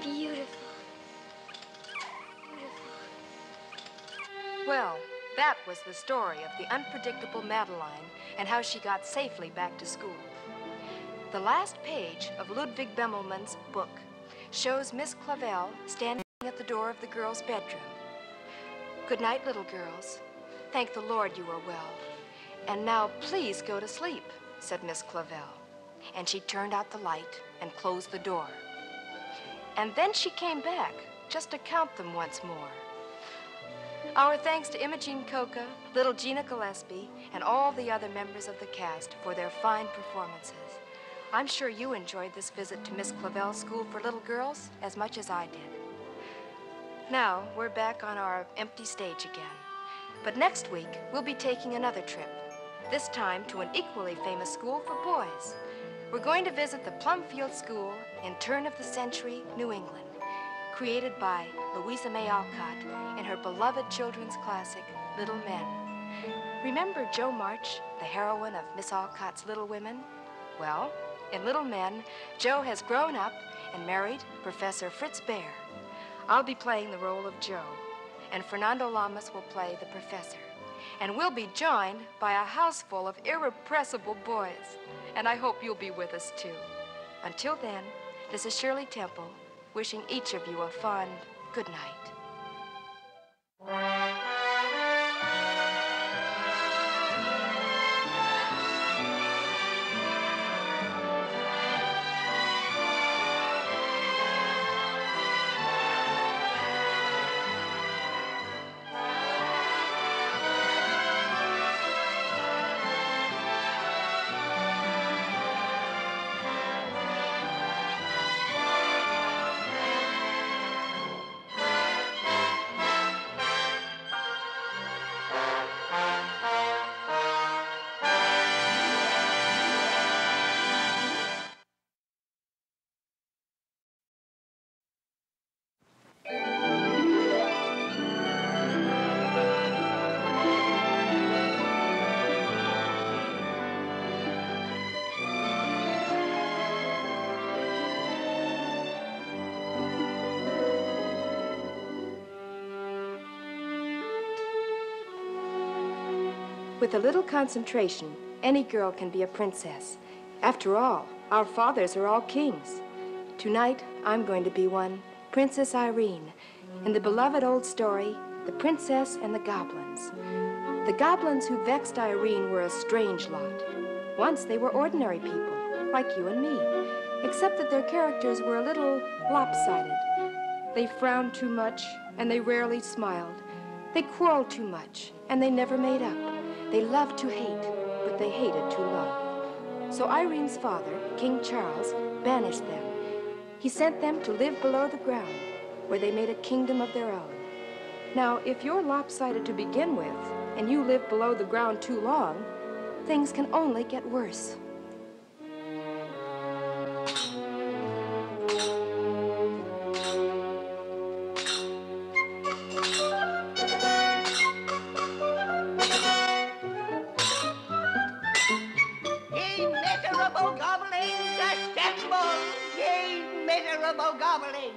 Beautiful. Well, that was the story of the unpredictable Madeline and how she got safely back to school. The last page of Ludwig Bemelman's book shows Miss Clavel standing at the door of the girls' bedroom. Good night, little girls. Thank the Lord you are well. And now please go to sleep, said Miss Clavel. And she turned out the light and closed the door. And then she came back just to count them once more. Our thanks to Imogene Coca, little Gina Gillespie, and all the other members of the cast for their fine performances. I'm sure you enjoyed this visit to Miss Clavel's School for Little Girls as much as I did. Now, we're back on our empty stage again. But next week, we'll be taking another trip, this time to an equally famous school for boys. We're going to visit the Plumfield School in turn-of-the-century New England, created by Louisa May Alcott in her beloved children's classic, Little Men. Remember Jo March, the heroine of Miss Alcott's Little Women? Well, in Little Men, Jo has grown up and married Professor Fritz Bear. I'll be playing the role of Jo, and Fernando Lamas will play the professor. And we'll be joined by a house full of irrepressible boys. And I hope you'll be with us, too. Until then, this is Shirley Temple, wishing each of you a fond good night. With a little concentration, any girl can be a princess. After all, our fathers are all kings. Tonight, I'm going to be one, Princess Irene, in the beloved old story, The Princess and the Goblins. The goblins who vexed Irene were a strange lot. Once they were ordinary people, like you and me, except that their characters were a little lopsided. They frowned too much, and they rarely smiled. They quarreled too much, and they never made up. They loved to hate, but they hated to love. So Irene's father, King Charles, banished them. He sent them to live below the ground, where they made a kingdom of their own. Now, if you're lopsided to begin with, and you live below the ground too long, things can only get worse. Goblins.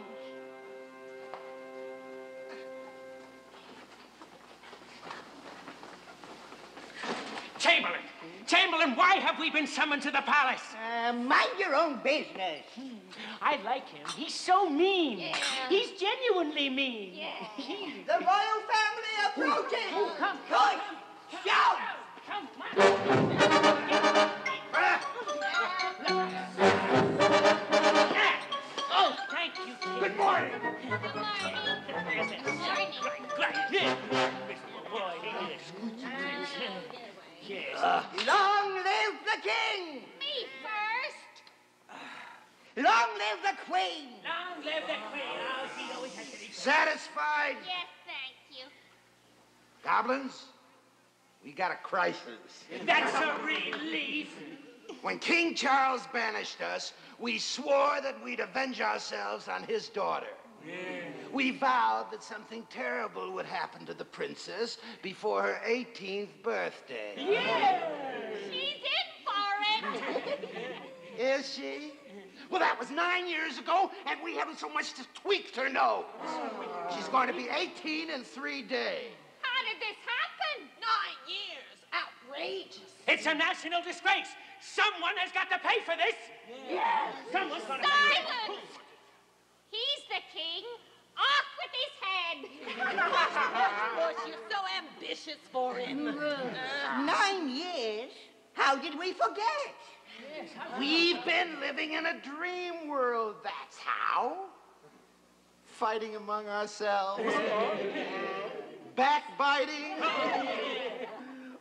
Chamberlain, why have we been summoned to the palace? Mind your own business. I like him. He's so mean. Yeah. He's genuinely mean. Yeah. The royal family approaching. Oh, come. Good. Shout. Come on. Oh, thank you, King. Good morning. Good morning. Long live the king. Me first. Long live the queen. Long live the queen. Oh, he always has to be Satisfied? Yes, thank you. Goblins, we got a crisis. That's a relief. When King Charles banished us, we swore that we'd avenge ourselves on his daughter. Yeah. We vowed that something terrible would happen to the princess before her 18th birthday. Yeah! She's in for it. Is she? Well, that was 9 years ago, and we haven't so much as tweaked her nose. She's going to be 18 in 3 days. How did this happen? 9 years. Outrageous. It's a national disgrace. Someone has got to pay for this. Yes. Someone's gonna Silence! He's the king. Off with his head. Of course, you're so ambitious for him. 9 years? How did we forget? We've been living in a dream world, that's how. Fighting among ourselves. Backbiting.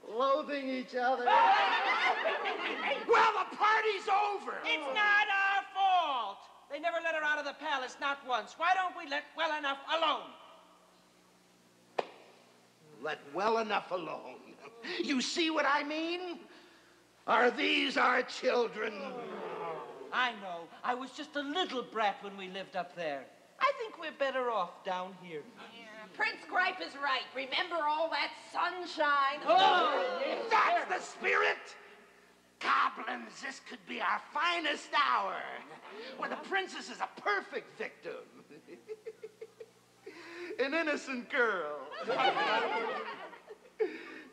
Loathing each other. Well, the party's over. It's not our fault. They never let her out of the palace, not once. Why don't we let well enough alone? Let well enough alone. You see what I mean? Are these our children? I know. I was just a little brat when we lived up there. I think we're better off down here. Prince Gripe is right. Remember all that sunshine? Oh, yes. That's the spirit! Goblins, this could be our finest hour. Where the princess is a perfect victim. An innocent girl.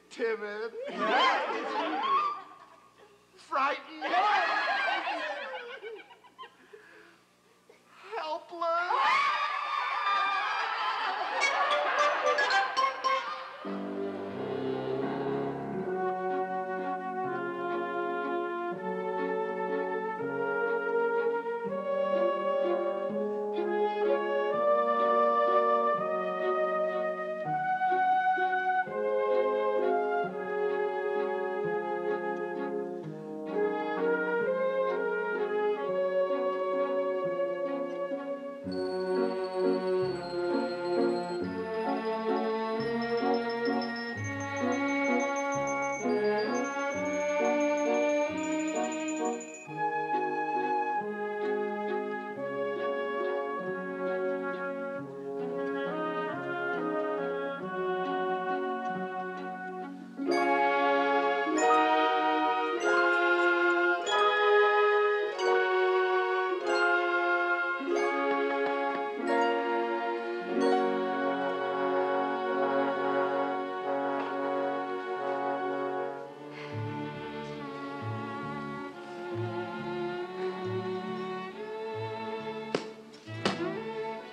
Timid. Frightened. Helpless.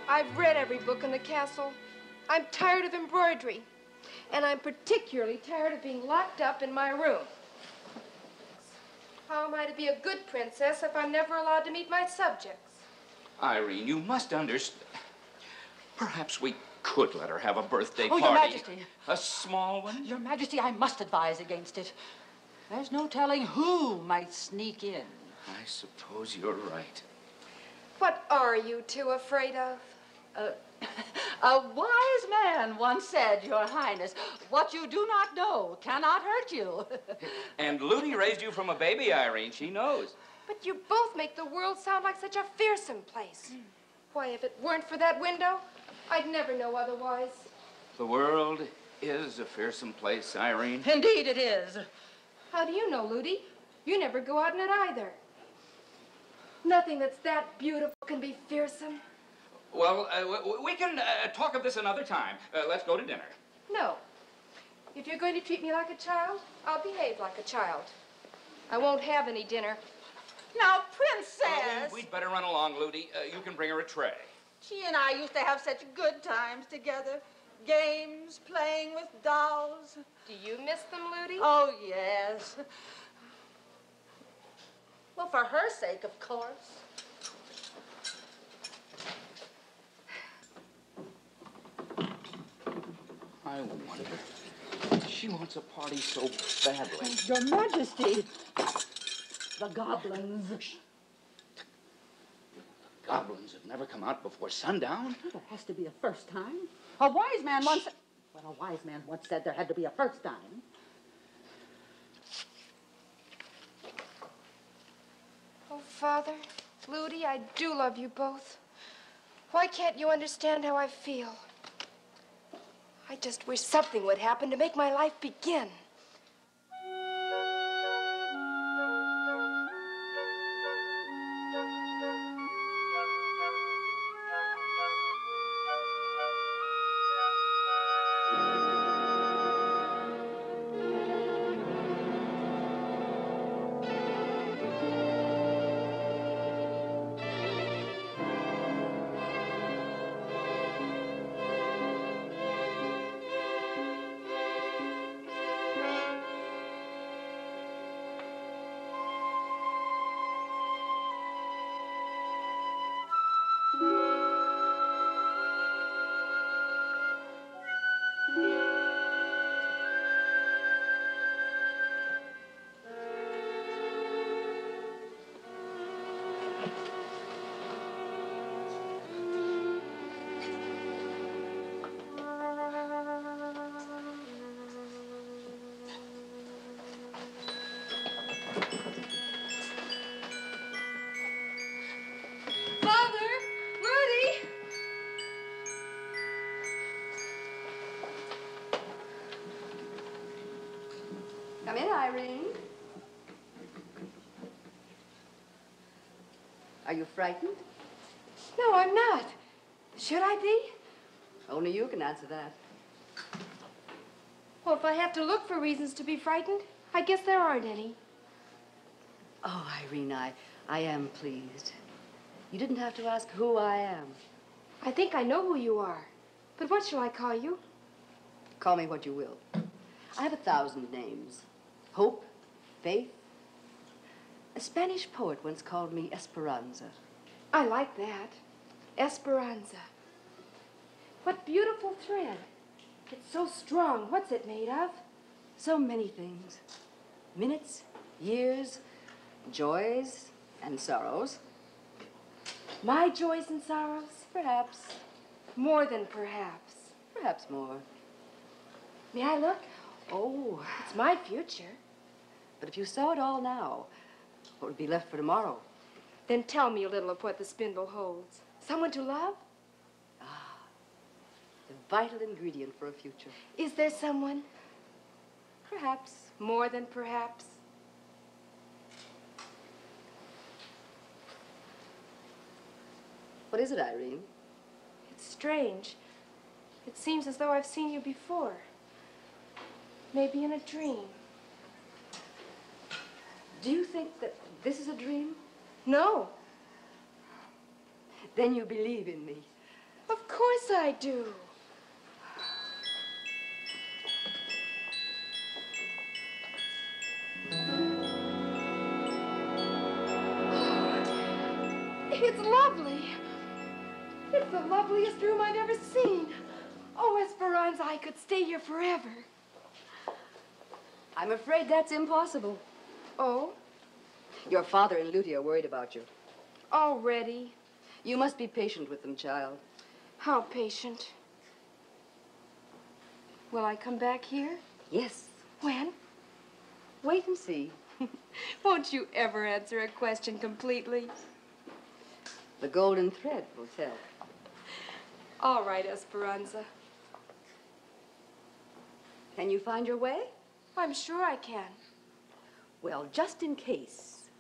I've read every book in the castle. I'm tired of embroidery. And I'm particularly tired of being locked up in my room. How am I to be a good princess if I'm never allowed to meet my subjects? Irene, you must understand. Perhaps we could let her have a birthday party. Your Majesty. A small one? Your Majesty, I must advise against it. There's no telling who might sneak in. I suppose you're right. What are you two afraid of? A wise man once said, Your Highness, what you do not know cannot hurt you. And Ludi raised you from a baby, Irene. She knows. But you both make the world sound like such a fearsome place. Why, if it weren't for that window, I'd never know otherwise. The world is a fearsome place, Irene. Indeed it is. How do you know, Ludi? You never go out in it either. Nothing that's that beautiful can be fearsome. Well, we can talk of this another time. Let's go to dinner. No. If you're going to treat me like a child, I'll behave like a child. I won't have any dinner. Now, Princess. We'd better run along, Ludi. You can bring her a tray. She and I used to have such good times together. Games, playing with dolls. Do you miss them, Ludi? Oh, yes. Well, for her sake, of course. I wonder. She wants a party so badly. Your Majesty. The goblins. Goblins have never come out before sundown. Well, there has to be a first time. A wise man once said there had to be a first time. Oh, Father, Ludi, I do love you both. Why can't you understand how I feel? I just wish something would happen to make my life begin. Come in, Irene. Are you frightened? No, I'm not. Should I be? Only you can answer that. Well, if I have to look for reasons to be frightened, I guess there aren't any. Oh, Irene, I am pleased. You didn't have to ask who I am. I think I know who you are. But what shall I call you? Call me what you will. I have 1,000 names. Hope, faith. A Spanish poet once called me Esperanza. I like that. Esperanza. What beautiful thread. It's so strong. What's it made of? So many things. Minutes, years, joys and sorrows. My joys and sorrows? Perhaps. More than perhaps. Perhaps more. May I look? Oh. It's my future. But if you saw it all now, what would be left for tomorrow? Then tell me a little of what the spindle holds. Someone to love? Ah, the vital ingredient for a future. Is there someone? Perhaps. More than perhaps. What is it, Irene? It's strange. It seems as though I've seen you before. Maybe in a dream. Do you think that this is a dream? No. Then you believe in me. Of course I do. It's lovely. It's the loveliest room I've ever seen. Oh, Esperanza, I could stay here forever. I'm afraid that's impossible. Oh? Your father and Ludi are worried about you. Already? You must be patient with them, child. How patient? Will I come back here? Yes. When? Wait and see. Won't you ever answer a question completely? The golden thread will tell. All right, Esperanza. Can you find your way? I'm sure I can. Well, just in case,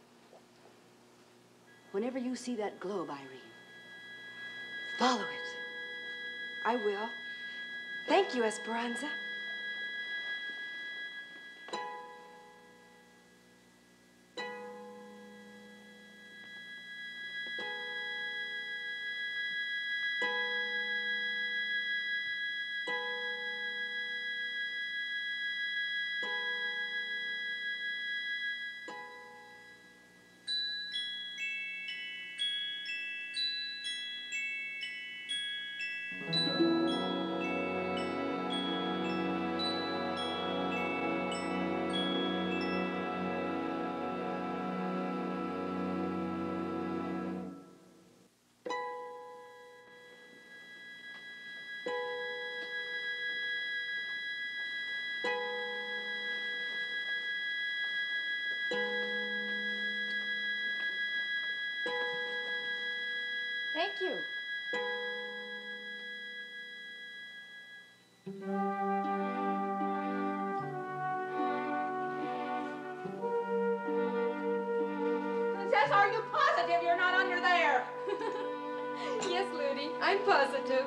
whenever you see that globe, Irene, follow it. I will. Thank you, Esperanza. Thank you. Princess, are you positive you're not under there? Yes, Ludi, I'm positive.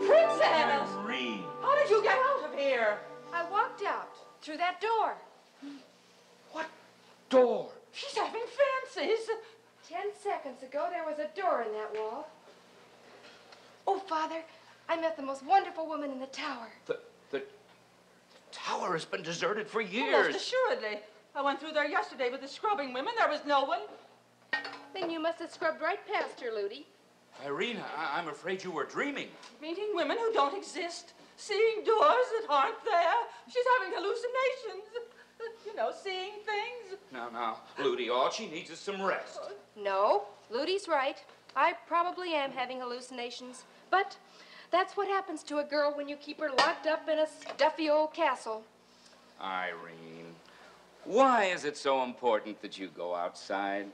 Princess! Irene! How did you get out of here? I walked out through that door. What door? She's having fancies. 10 seconds ago, there was a door in that wall. Oh, Father, I met the most wonderful woman in the tower. The tower has been deserted for Most years. assuredly. I went through there yesterday with the scrubbing women. There was no one. Then you must have scrubbed right past her, Ludi. Irene, I'm afraid you were dreaming. Meeting women who don't exist. Seeing doors that aren't there. She's having hallucinations. You know, seeing things. Now, Ludi, all she needs is some rest. No, Ludi's right. I probably am having hallucinations. But that's what happens to a girl when you keep her locked up in a stuffy old castle. Irene, why is it so important that you go outside?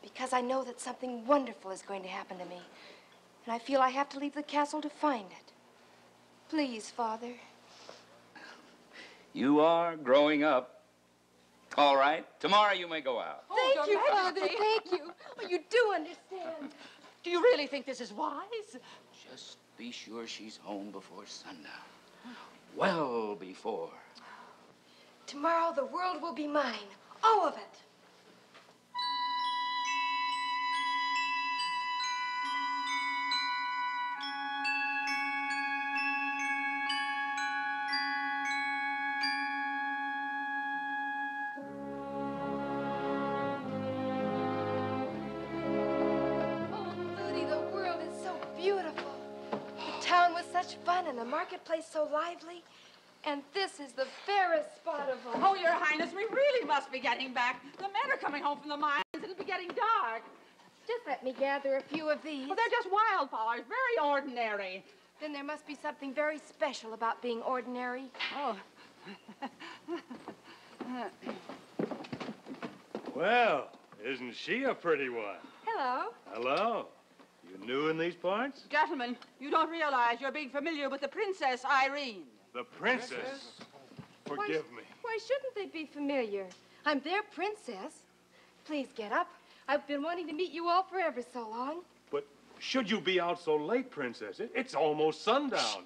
Because I know that something wonderful is going to happen to me. And I feel I have to leave the castle to find it. Please, Father. You are growing up. All right. Tomorrow you may go out. Thank you, Father. Thank you. Oh, you do understand. Do you really think this is wise? Just be sure she's home before sundown. Well before. Tomorrow the world will be mine. All of it. Fun and the marketplace so lively. And this is the fairest spot of all. Oh, Your Highness, we really must be getting back. The men are coming home from the mines. It'll be getting dark. Just let me gather a few of these. Well, they're just wildflowers, very ordinary. Then there must be something very special about being ordinary. Oh. Well, isn't she a pretty one? Hello. Hello. You new in these parts? Gentlemen, you don't realize you're being familiar with the Princess Irene. The princess? Forgive me. Why shouldn't they be familiar? I'm their princess. Please get up. I've been wanting to meet you all for ever so long. But should you be out so late, Princess? It's almost sundown.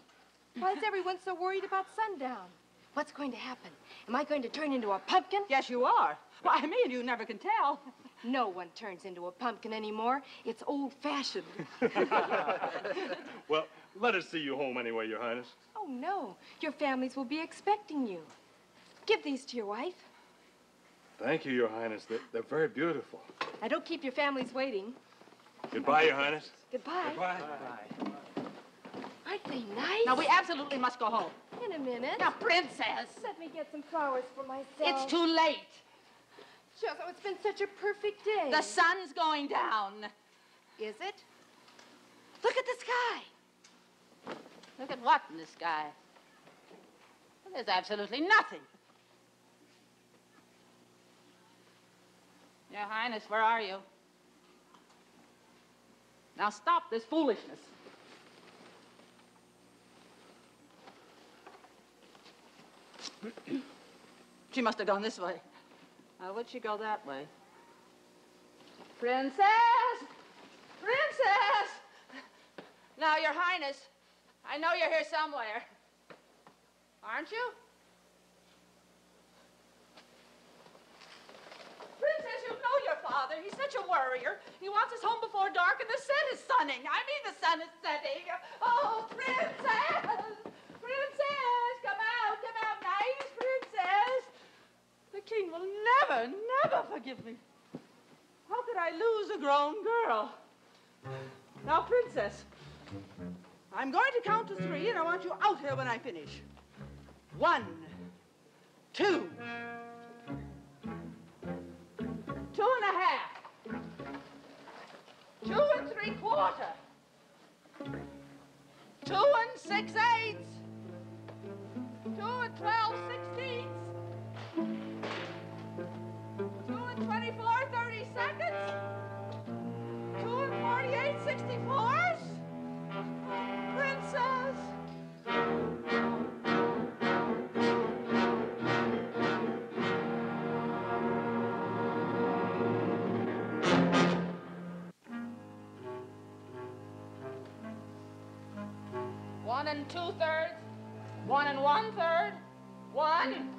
Why is everyone so worried about sundown? What's going to happen? Am I going to turn into a pumpkin? Yes, you are. Why, me and you never can tell. No one turns into a pumpkin anymore. It's old-fashioned. Well, let us see you home anyway, Your Highness. Oh, no. Your families will be expecting you. Give these to your wife. Thank you, Your Highness. They're very beautiful. Now, don't keep your families waiting. Goodbye, Your Highness. Goodbye. Goodbye. Aren't they nice? Now, we absolutely must go home. In a minute. Now, Princess. Let me get some flowers for myself. It's too late. Just, oh, it's been such a perfect day. The sun's going down. Is it? Look at the sky. Look at what in the sky? Well, there's absolutely nothing. Your Highness, where are you? Now stop this foolishness. She must have gone this way. Now, would she go that way? Princess! Princess! Now, Your Highness, I know you're here somewhere. Aren't you? Princess, you know your father. He's such a worrier. He wants us home before dark, and the sun is sunning. I mean, the sun is setting. Oh, Princess! Princess! Come out, nice Princess! The king will never, never forgive me. How could I lose a grown girl? Now, Princess, I'm going to count to 3, and I want you out here when I finish. 1, 2, 2 1/2, 2 3/4, 2 6/8, 2 12/16. 2 24 32nds, 2 48 64s. Princess. One 2/3, 1 1/3, 1.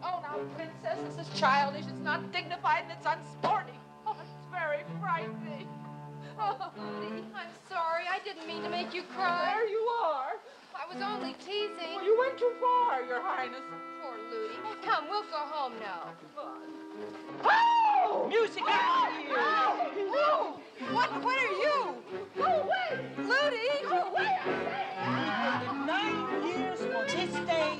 Oh, now, Princess, this is childish. It's not dignified, and it's unsporting. Oh, it's very frightening. Oh, Ludi, I'm sorry. I didn't mean to make you cry. There you are. I was only teasing. Well, you went too far, Your Highness. Poor Ludi. Come, we'll go home now. Oh! Music out here! Oh! What are you? Go away! Ludi! Go away, I say! We've waited 9 years for this day.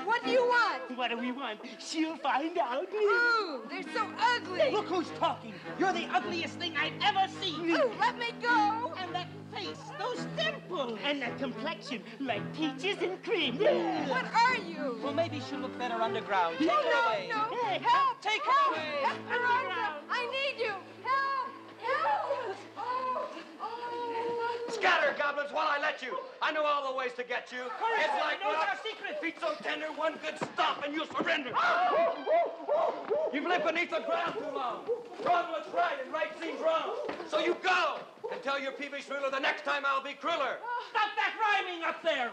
What do you want? What do we want? She'll find out. Ooh, they're so ugly. Look who's talking. You're the ugliest thing I've ever seen. Ooh, let me go. And that face, those dimples. And that complexion, like peaches and cream. What are you? Well, maybe she'll look better underground. Take No, her away. no. Hey, Help! Take her Help! away. Esperanza, I need you. Help! Help! Oh, oh. Scatter, goblins, while I let you. I know all the ways to get you. Hurry, It's boy, like knows rock. our secret. Feet so tender, one good stomp and you'll surrender. You've lived beneath the ground too long. Wrong looks right and right seems wrong. So you go and tell your peevish ruler the next time I'll be crueler. Stop that rhyming up there.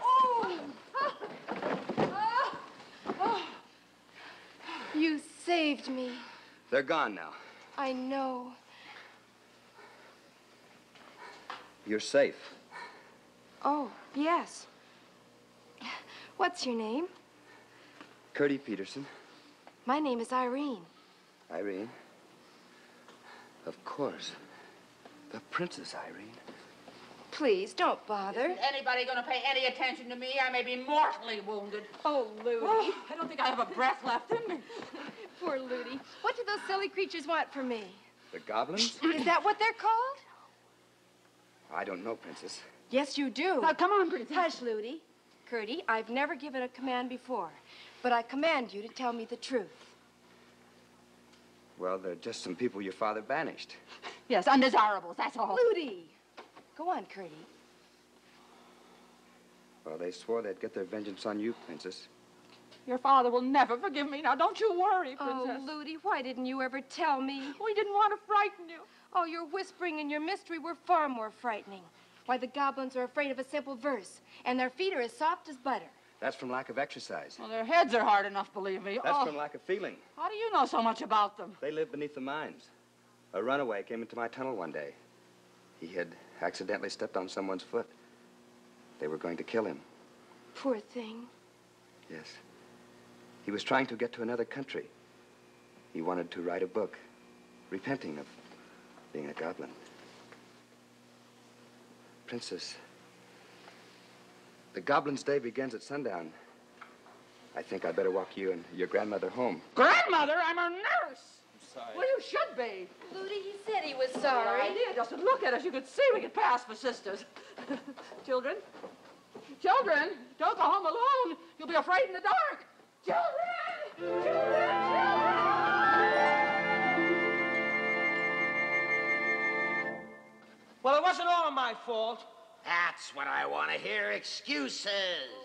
You saved me. They're gone now. I know. You're safe. Oh, yes. What's your name? Curdy Peterson. My name is Irene. Irene? Of course. The Princess Irene. Please, don't bother. Isn't anybody going to pay any attention to me? I may be mortally wounded. Oh, Ludi. Oh, I don't think I have a breath left in me. Poor Ludi. What do those silly creatures want from me? The goblins? Is that what they're called? I don't know, Princess. Yes, you do. Now, come on, Princess. Hush, Ludi. Curdy, I've never given a command before, but I command you to tell me the truth. Well, they're just some people your father banished. Yes, undesirables, that's all. Ludi! Go on, Curdy. Well, they swore they'd get their vengeance on you, Princess. Your father will never forgive me. Now, don't you worry, Princess. Oh, Ludi, why didn't you ever tell me? We didn't want to frighten you. Oh, your whispering and your mystery were far more frightening. Why, the goblins are afraid of a simple verse, and their feet are as soft as butter. That's from lack of exercise. Well, their heads are hard enough, believe me. That's from lack of feeling. How do you know so much about them? They live beneath the mines. A runaway came into my tunnel one day. He had accidentally stepped on someone's foot. They were going to kill him. Poor thing. Yes. He was trying to get to another country. He wanted to write a book, repenting of being a goblin. Princess, the Goblin's Day begins at sundown. I think I'd better walk you and your grandmother home. Grandmother? I'm a nurse. I'm sorry. Well, you should be. Ludi, he said he was Well, sorry. I did. Just look at us. You could see we could pass for sisters. Children? Children, don't go home alone. You'll be afraid in the dark. Children! Children! Well, it wasn't all my fault. That's what I want to hear, excuses.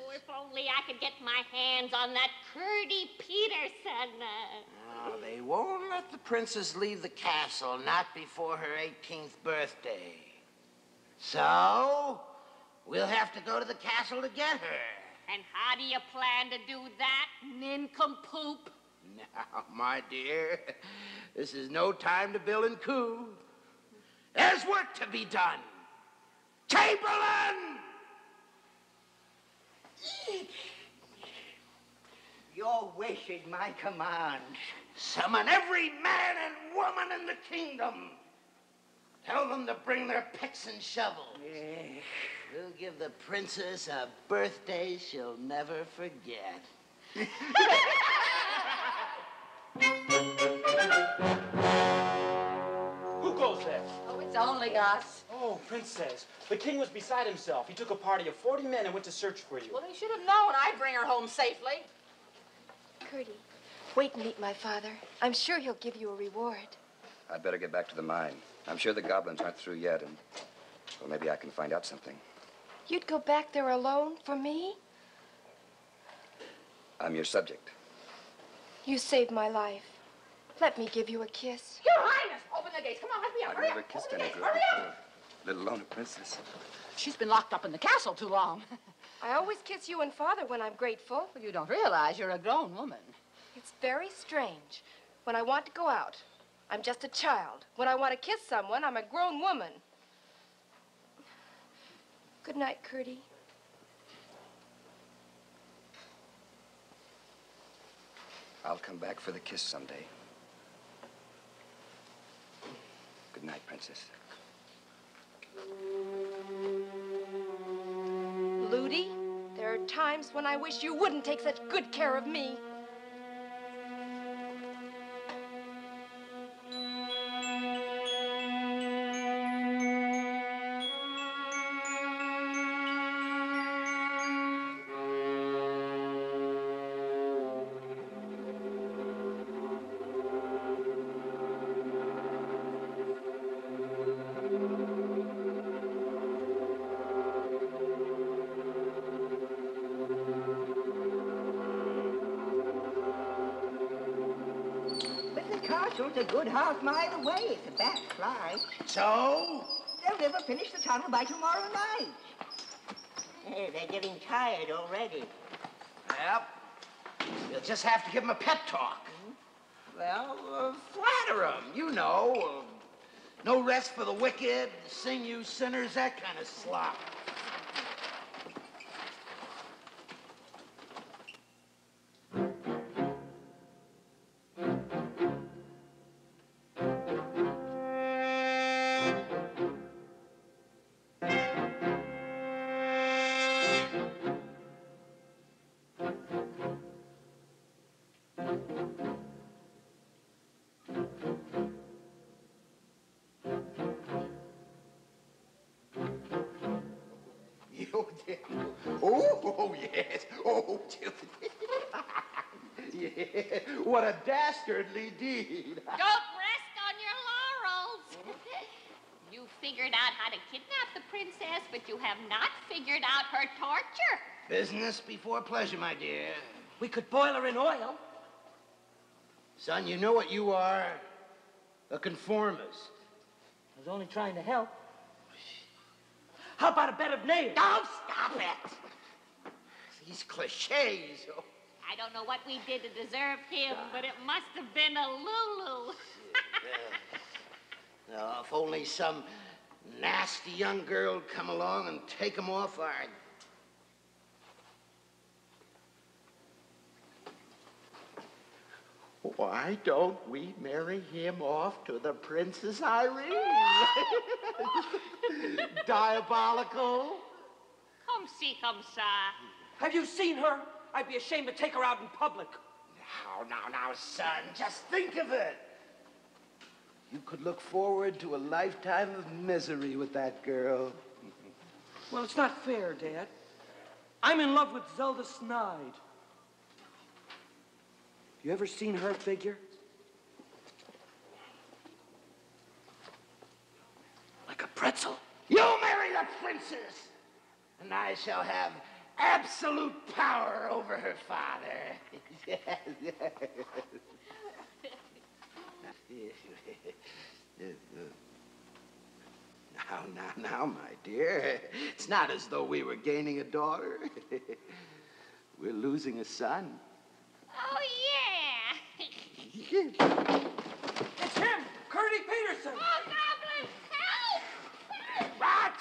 Oh, if only I could get my hands on that Curdy Peterson. Oh, they won't let the princess leave the castle, not before her 18th birthday. So, we'll have to go to the castle to get her. And how do you plan to do that, nincompoop? Now, my dear, this is no time to bill and coo. There's work to be done. Chamberlain! Your wish is my command. Summon every man and woman in the kingdom. Tell them to bring their picks and shovels. We'll give the princess a birthday she'll never forget. Who goes there? Oh, it's only us. Oh, Princess, the king was beside himself. He took a party of 40 men and went to search for you. Well, he should have known I'd bring her home safely. Curdy, wait and meet my father. I'm sure he'll give you a reward. I'd better get back to the mine. I'm sure the goblins aren't through yet, and, well, maybe I can find out something. You'd go back there alone for me? I'm your subject. You saved my life. Let me give you a kiss. Your Highness, open the gates. Come on, let's be out. I've Hurry never up. kissed Open the any gates. girl Hurry before, up. let alone a princess. She's been locked up in the castle too long. I always kiss you and Father when I'm grateful. Well, you don't realize you're a grown woman. It's very strange. When I want to go out, I'm just a child. When I want to kiss someone, I'm a grown woman. Good night, Curdy. I'll come back for the kiss someday. Good night, Princess. Ludi, there are times when I wish you wouldn't take such good care of me. castle's a good half mile away. It's a back fly. So? They'll never finish the tunnel by tomorrow night. Hey, they're getting tired already. Well, you'll just have to give them a pep talk. Well, flatter them, you know. No rest for the wicked, sing you sinners, that kind of slop. Oh, yes. Oh, yeah. What a dastardly deed. Don't rest on your laurels. You figured out how to kidnap the princess, but you have not figured out her torture. Business before pleasure, my dear. We could boil her in oil. Son, you know what you are? A conformist. I was only trying to help. How about a bed of nails? Don't stop it. These cliches. Oh. I don't know what we did to deserve him, but it must have been a Lulu. If only some nasty young girl would come along and take him off our... Why don't we marry him off to the Princess Irene? Diabolical. Come see, come sa. Have you seen her? I'd be ashamed to take her out in public. Now, son, just think of it. You could look forward to a lifetime of misery with that girl. Well, it's not fair, Dad. I'm in love with Zelda Snide. You ever seen her figure? Like a pretzel. You'll marry the princess, and I shall have absolute power over her father. Now, my dear, it's not as though we were gaining a daughter. We're losing a son. Oh, yeah. It's him, Curdy Peterson. Oh, Goblin, help! What?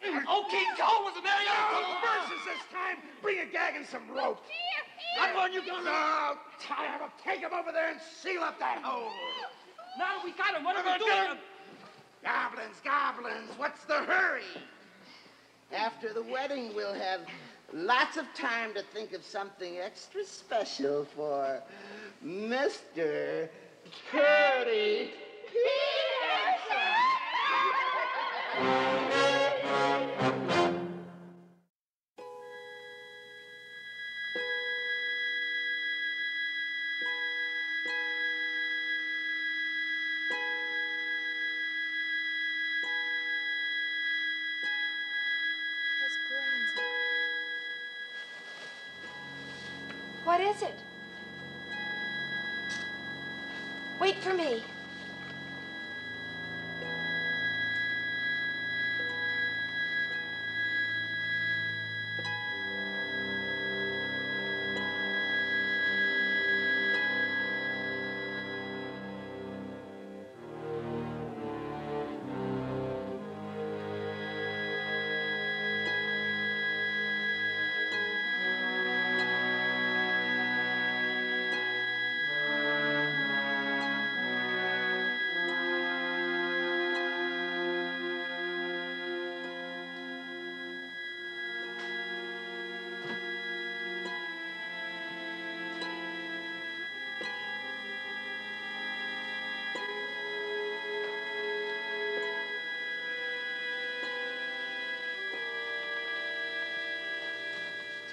Okay, go with the marionette. Versus this time. Bring a gag and some rope. Here. I'm on you go. No, tired of take him over there and seal up that hole. Now we got him. What are we doing? Goblins, what's the hurry? After the wedding, we'll have lots of time to think of something extra special for Mr. Curdy Peterson. What is it? Wait for me.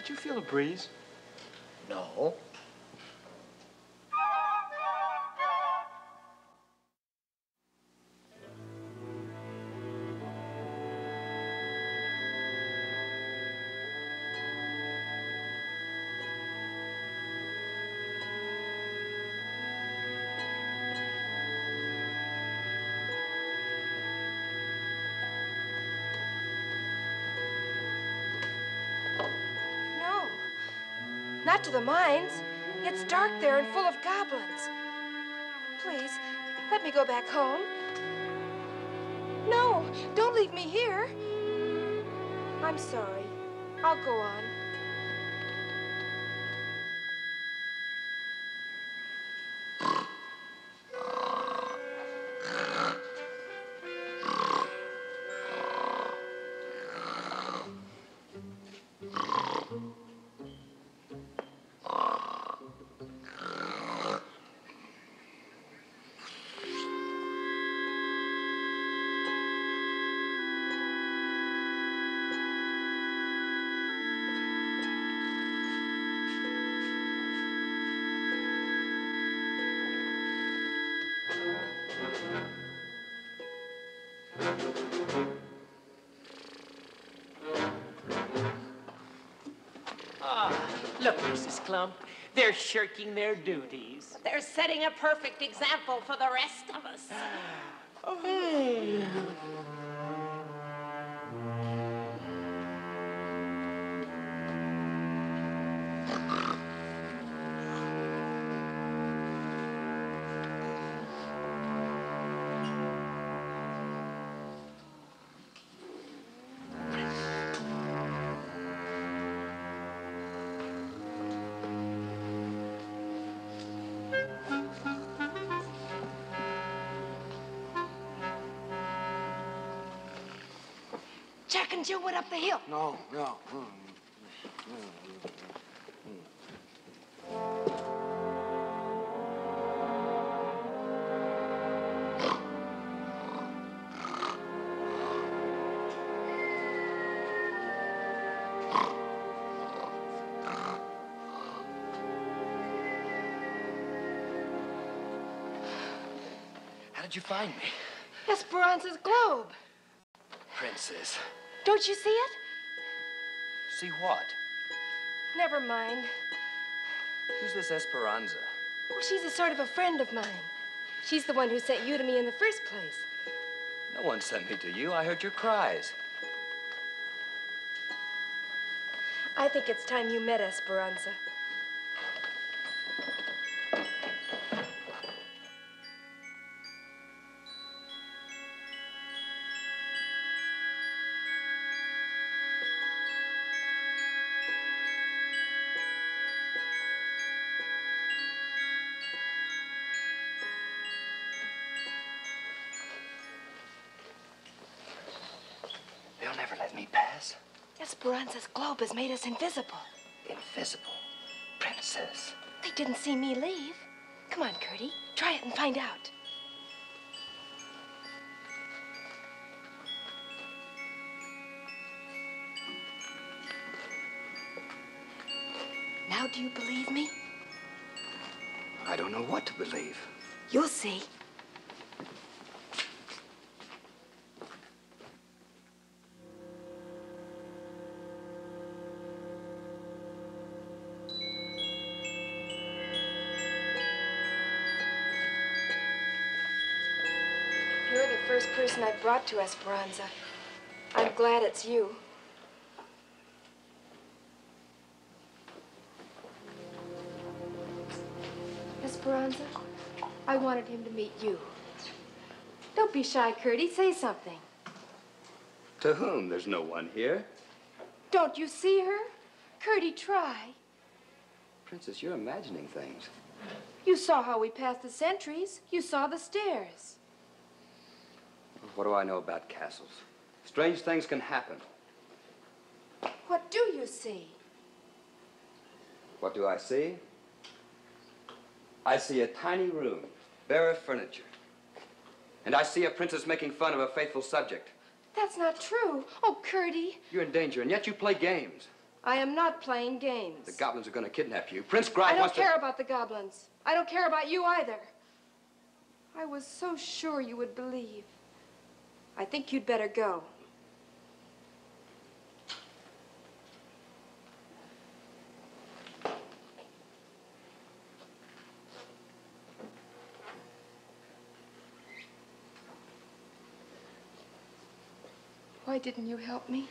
Did you feel a breeze? No. Not to the mines. It's dark there and full of goblins. Please, let me go back home. No, don't leave me here. I'm sorry. I'll go on. Look, Mrs. Clump, they're shirking their duties. They're setting a perfect example for the rest of us. Jack and Jill went up the hill. No. How did you find me? Esperanza's globe. Princess. Don't you see it? See what? Never mind. Who's this Esperanza? Oh, she's a sort of a friend of mine. She's the one who sent you to me in the first place. No one sent me to you. I heard your cries. I think it's time you met Esperanza. They'll never let me pass. Esperanza's globe has made us invisible. Invisible? Princess. They didn't see me leave. Come on, Curdy. Try it and find out. Now do you believe me? I don't know what to believe. You'll see. You're the first person I've brought to Esperanza. I'm glad it's you. Esperanza, I wanted him to meet you. Don't be shy, Curdy. Say something. To whom? There's no one here. Don't you see her? Curdy, try. Princess, you're imagining things. You saw how we passed the sentries. You saw the stairs. What do I know about castles? Strange things can happen. What do you see? What do I see? I see a tiny room, bare of furniture. And I see a princess making fun of a faithful subject. That's not true. Oh, Curdy. You're in danger, and yet you play games. I am not playing games. The goblins are going to kidnap you. Prince Graf I don't wants to... care about the goblins. I don't care about you either. I was so sure you would believe. I think you'd better go. Why didn't you help me?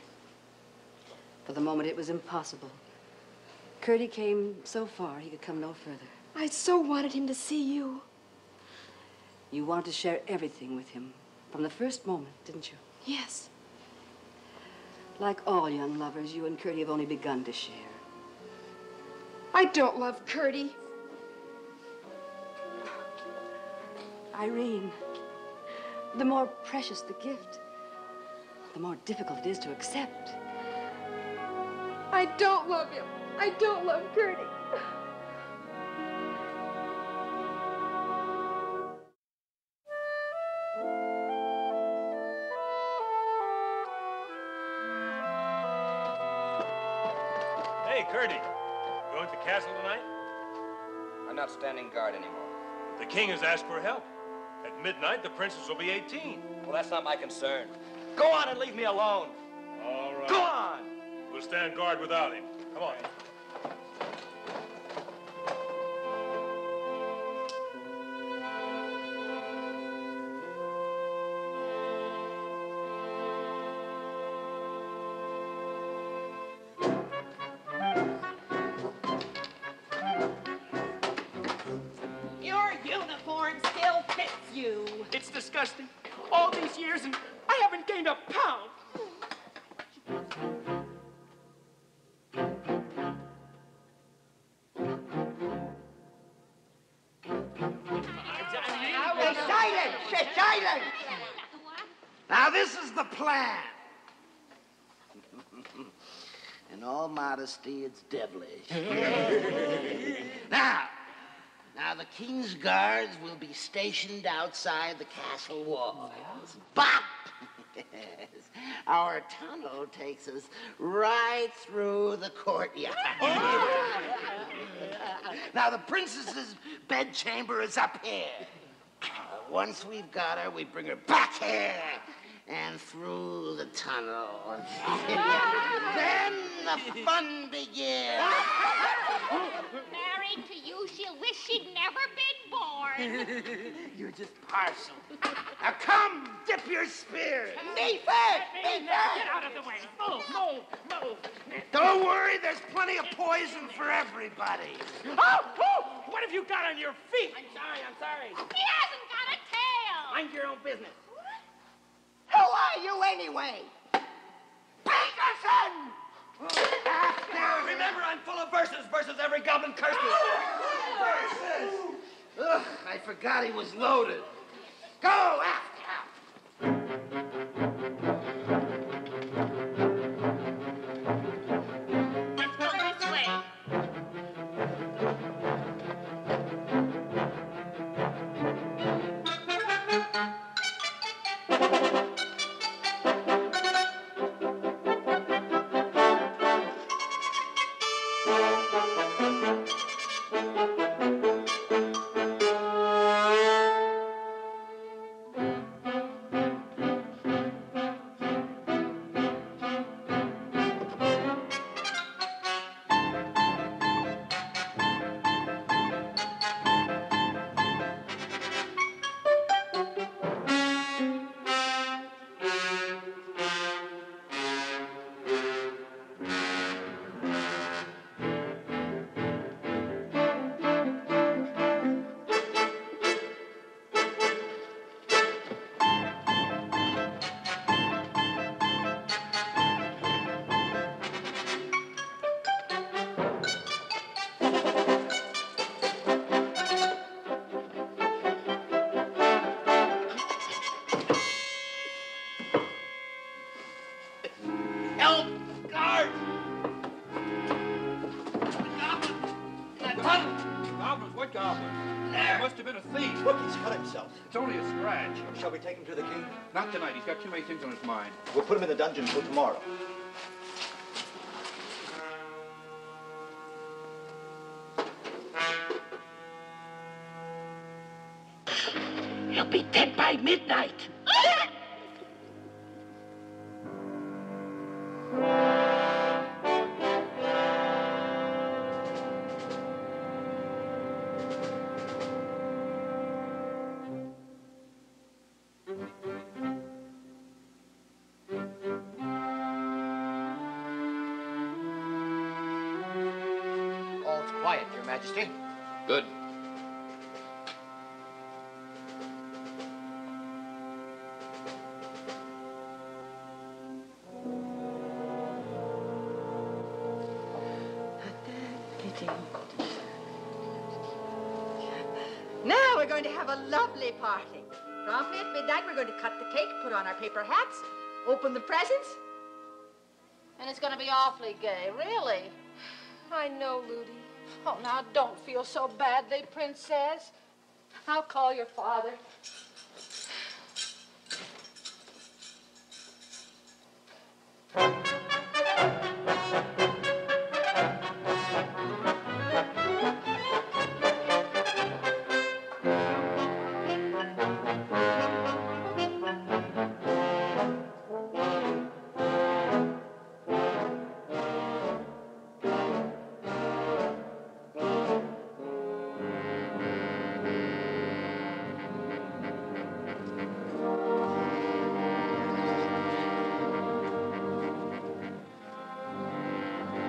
For the moment, it was impossible. Curdy came so far, he could come no further. I so wanted him to see you. You wanted to share everything with him from the first moment, didn't you? Yes. Like all young lovers, you and Curdy have only begun to share. I don't love Curdy. Irene, the more precious the gift, the more difficult it is to accept. I don't love him. I don't love Curdy. Hey, Curdy, going to the castle tonight? I'm not standing guard anymore. The king has asked for help. At midnight, the princess will be 18. Well, that's not my concern. Go on and leave me alone. All right. Go on! We'll stand guard without him. Come on. Your uniform still fits you. It's disgusting. All these years and I haven't gained a pound. Silence! Now, this is the plan. In all modesty, it's devilish. Now, the king's guards will be stationed outside the castle walls. But our tunnel takes us right through the courtyard. Now, the princess's bedchamber is up here. Once we've got her, we bring her back here and through the tunnel. Then the fun begins. Married to you, she'll wish she'd never been born. You're just partial. Now come, dip your spear. Me first! Me first! Get out of the way. Move. Don't worry, there's plenty of poison for everybody. Oh! What have you got on your feet? I'm sorry. He hasn't got a tail. Mind your own business. Who are you anyway? Peterson! Remember, I'm full of verses every goblin curse me. Verses! Ugh, I forgot he was loaded. Go after him. Let's go this way. Help! Guard! Goblins? What goblins? There. Must have been a thief. Look, he's cut himself. It's only a scratch. Shall we take him to the king? Not tonight. He's got too many things on his mind. We'll put him in the dungeon till tomorrow. He'll be dead by midnight. Your Majesty. Good. Now we're going to have a lovely party. Promptly at midnight, we're going to cut the cake, put on our paper hats, open the presents. And it's going to be awfully gay, really. I know, Ludi. Oh, now don't feel so badly, Princess. I'll call your father.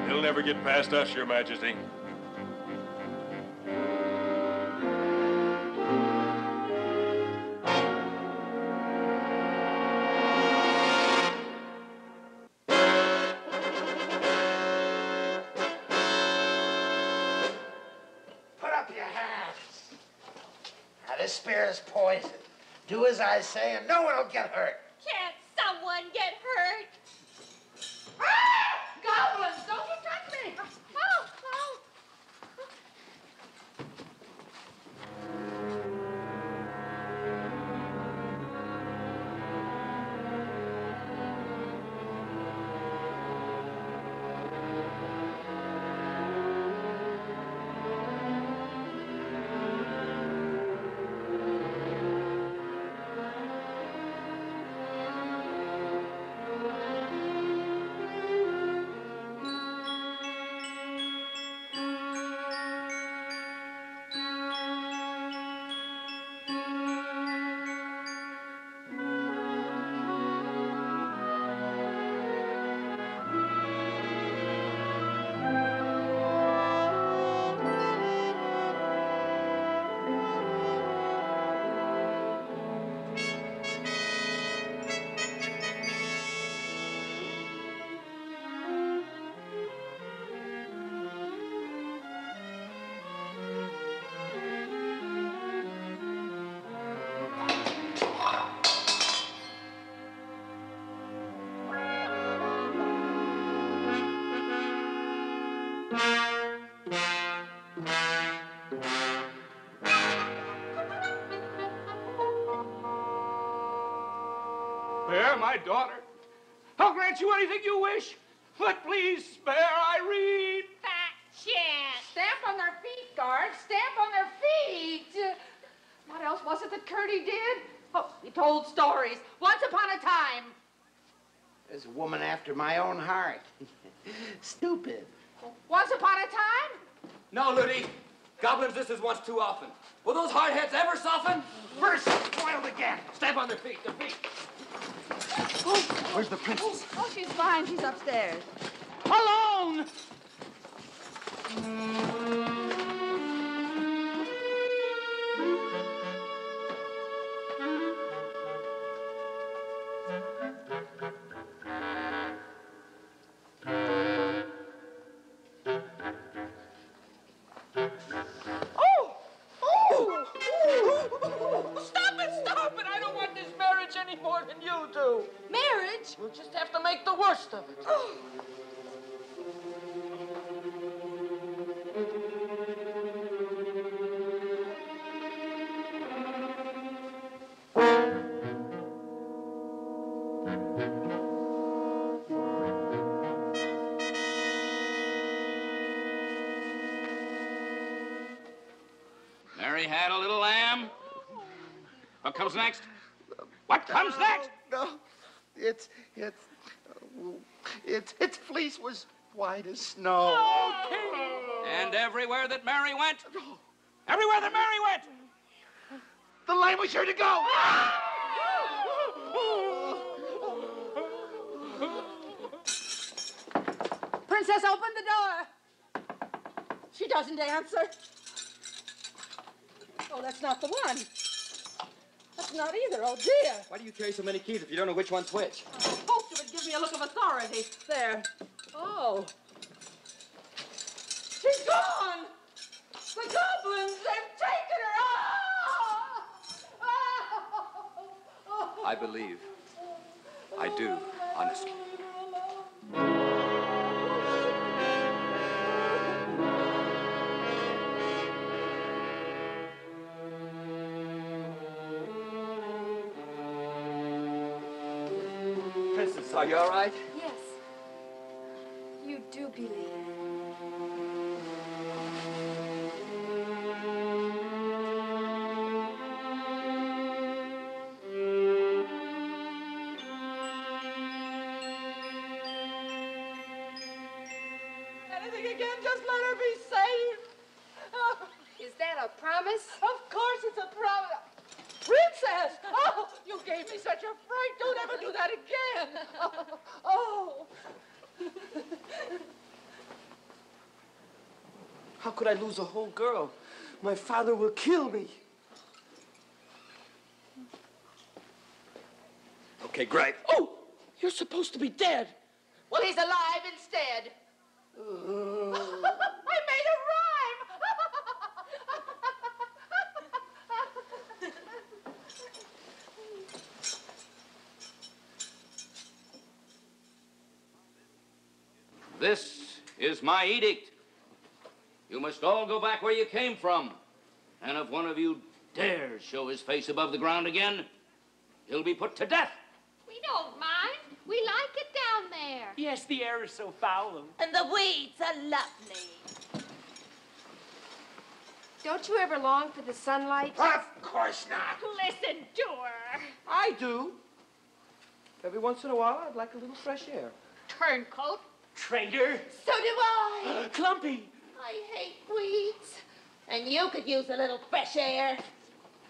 He'll never get past us, Your Majesty. Put up your hands. Now, this spear is poison. Do as I say, and no one will get hurt. Can't someone get hurt? Goblins, don't you touch me! Oh, oh. Spare my daughter. I'll grant you anything you wish, but please spare Irene. That chance. Stamp on their feet, guards. Stamp on their feet. What else was it that Curdy did? Oh, he told stories. Once upon a time. There's a woman after my own heart. Stupid. Once upon a time? No, Ludi. Goblins, this is once too often. Will those hardheads ever soften? First, spoiled again. Stamp on their feet, their feet. Where's the princess? Oh, she's fine. She's upstairs. Alone! Stop it! I don't want this marriage any more than you do. Marriage? We'll just have to make the worst of it. Mary had a little lamb. What comes next? What comes next? No, its fleece was white as snow. And everywhere that Mary went, everywhere that Mary went, the lamb was sure to go. Princess, open the door. she doesn't answer. Oh, that's not the one. That's not either. Oh, dear. Why do you carry so many keys if you don't know which one's which? I hoped you would give me a look of authority. There. Oh. She's gone! The goblins, they've taken her! Ah! I believe. I do, honestly. Princess, are you all right? Yes. You do believe. Anything again, just let her be saved. Oh. Is that a promise? Of course it's a promise. Princess! Oh, you gave me such a fright. Don't ever do that again. Oh. How could I lose a whole girl? My father will kill me. Okay, great. Oh, you're supposed to be dead. Well, he's alive instead. I made a rhyme. This is my edict. You must all go back where you came from. And if one of you dares show his face above the ground again, he'll be put to death. We don't mind. We like it down there. Yes, the air is so foul. And the weeds are lovely. Don't you ever long for the sunlight? Of course not. Listen to her. I do. Every once in a while, I'd like a little fresh air. Turncoat. Traitor. So do I. Clumpy. I hate weeds. And you could use a little fresh air.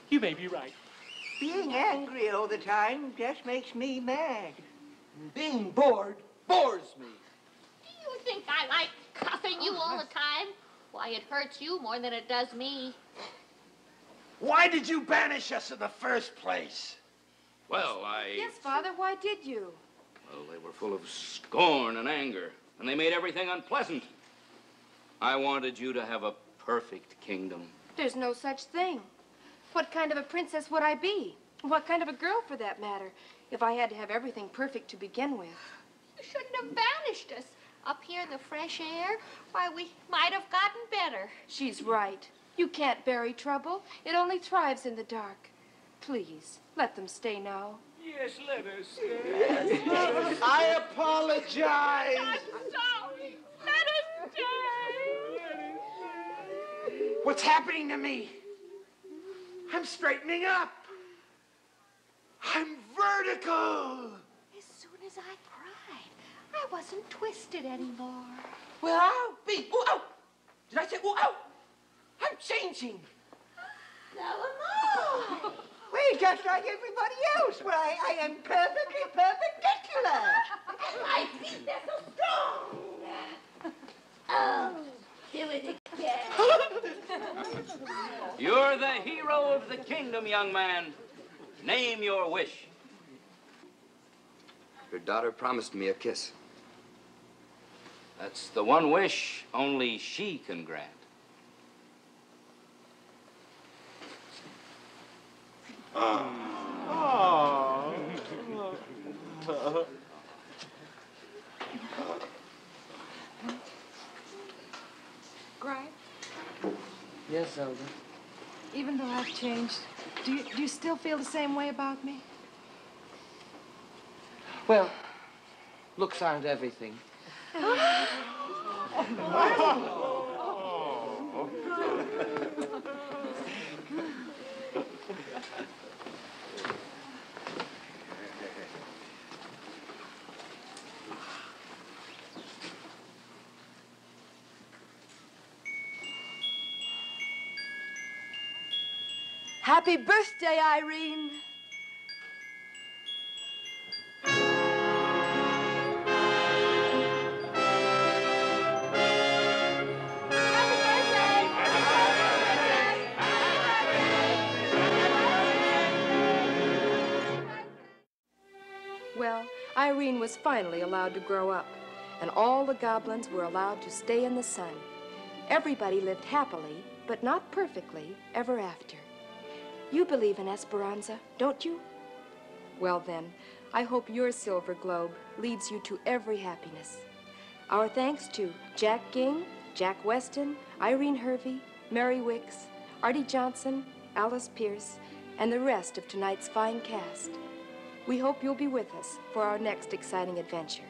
You may be right. Being angry all the time just makes me mad. Being bored bores me. Do you think I like cuffing you all the time? Why, it hurts you more than it does me. Why did you banish us in the first place? Well, Yes, Father, why did you? Well, they were full of scorn and anger, and they made everything unpleasant. I wanted you to have a perfect kingdom. There's no such thing. What kind of a princess would I be? What kind of a girl, for that matter, if I had to have everything perfect to begin with? You shouldn't have banished us. Up here in the fresh air, why, we might have gotten better. She's right. You can't bury trouble. It only thrives in the dark. Please, let them stay now. Yes, let us stay. I apologize. I'm sorry. Let us stay. What's happening to me? I'm straightening up. I'm vertical. As soon as I cried, I wasn't twisted anymore. Well, I'll be. Oh, ow. Did I say, oh, ow? I'm changing. So am I. We're just like everybody else. Why, I am perfectly perpendicular. My feet, they're so strong. Oh, do it again. You're the hero of the kingdom, young man. Name your wish. Your daughter promised me a kiss. That's the one wish only she can grant. Gripe, Yes, Zelda. even though I've changed, do you still feel the same way about me? Well, looks aren't everything. Happy birthday, Irene. Happy Well, Irene was finally allowed to grow up, and all the goblins were allowed to stay in the sun. Everybody lived happily, but not perfectly, ever after. You believe in Esperanza, don't you? Well then, I hope your silver globe leads you to every happiness. Our thanks to Jack Ging, Jack Weston, Irene Hervey, Mary Wicks, Artie Johnson, Alice Pierce, and the rest of tonight's fine cast. We hope you'll be with us for our next exciting adventure.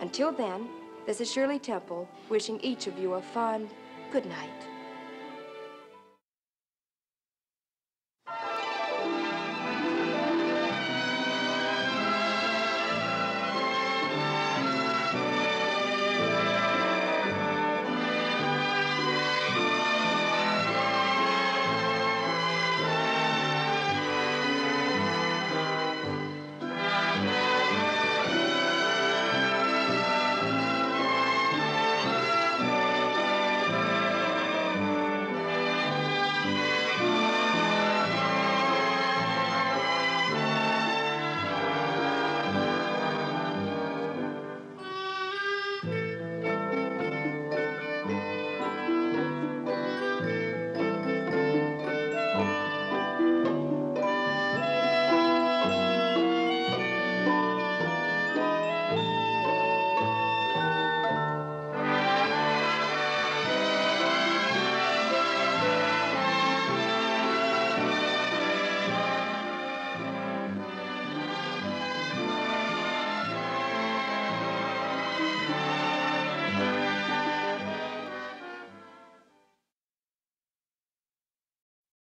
Until then, this is Shirley Temple wishing each of you a fond good night.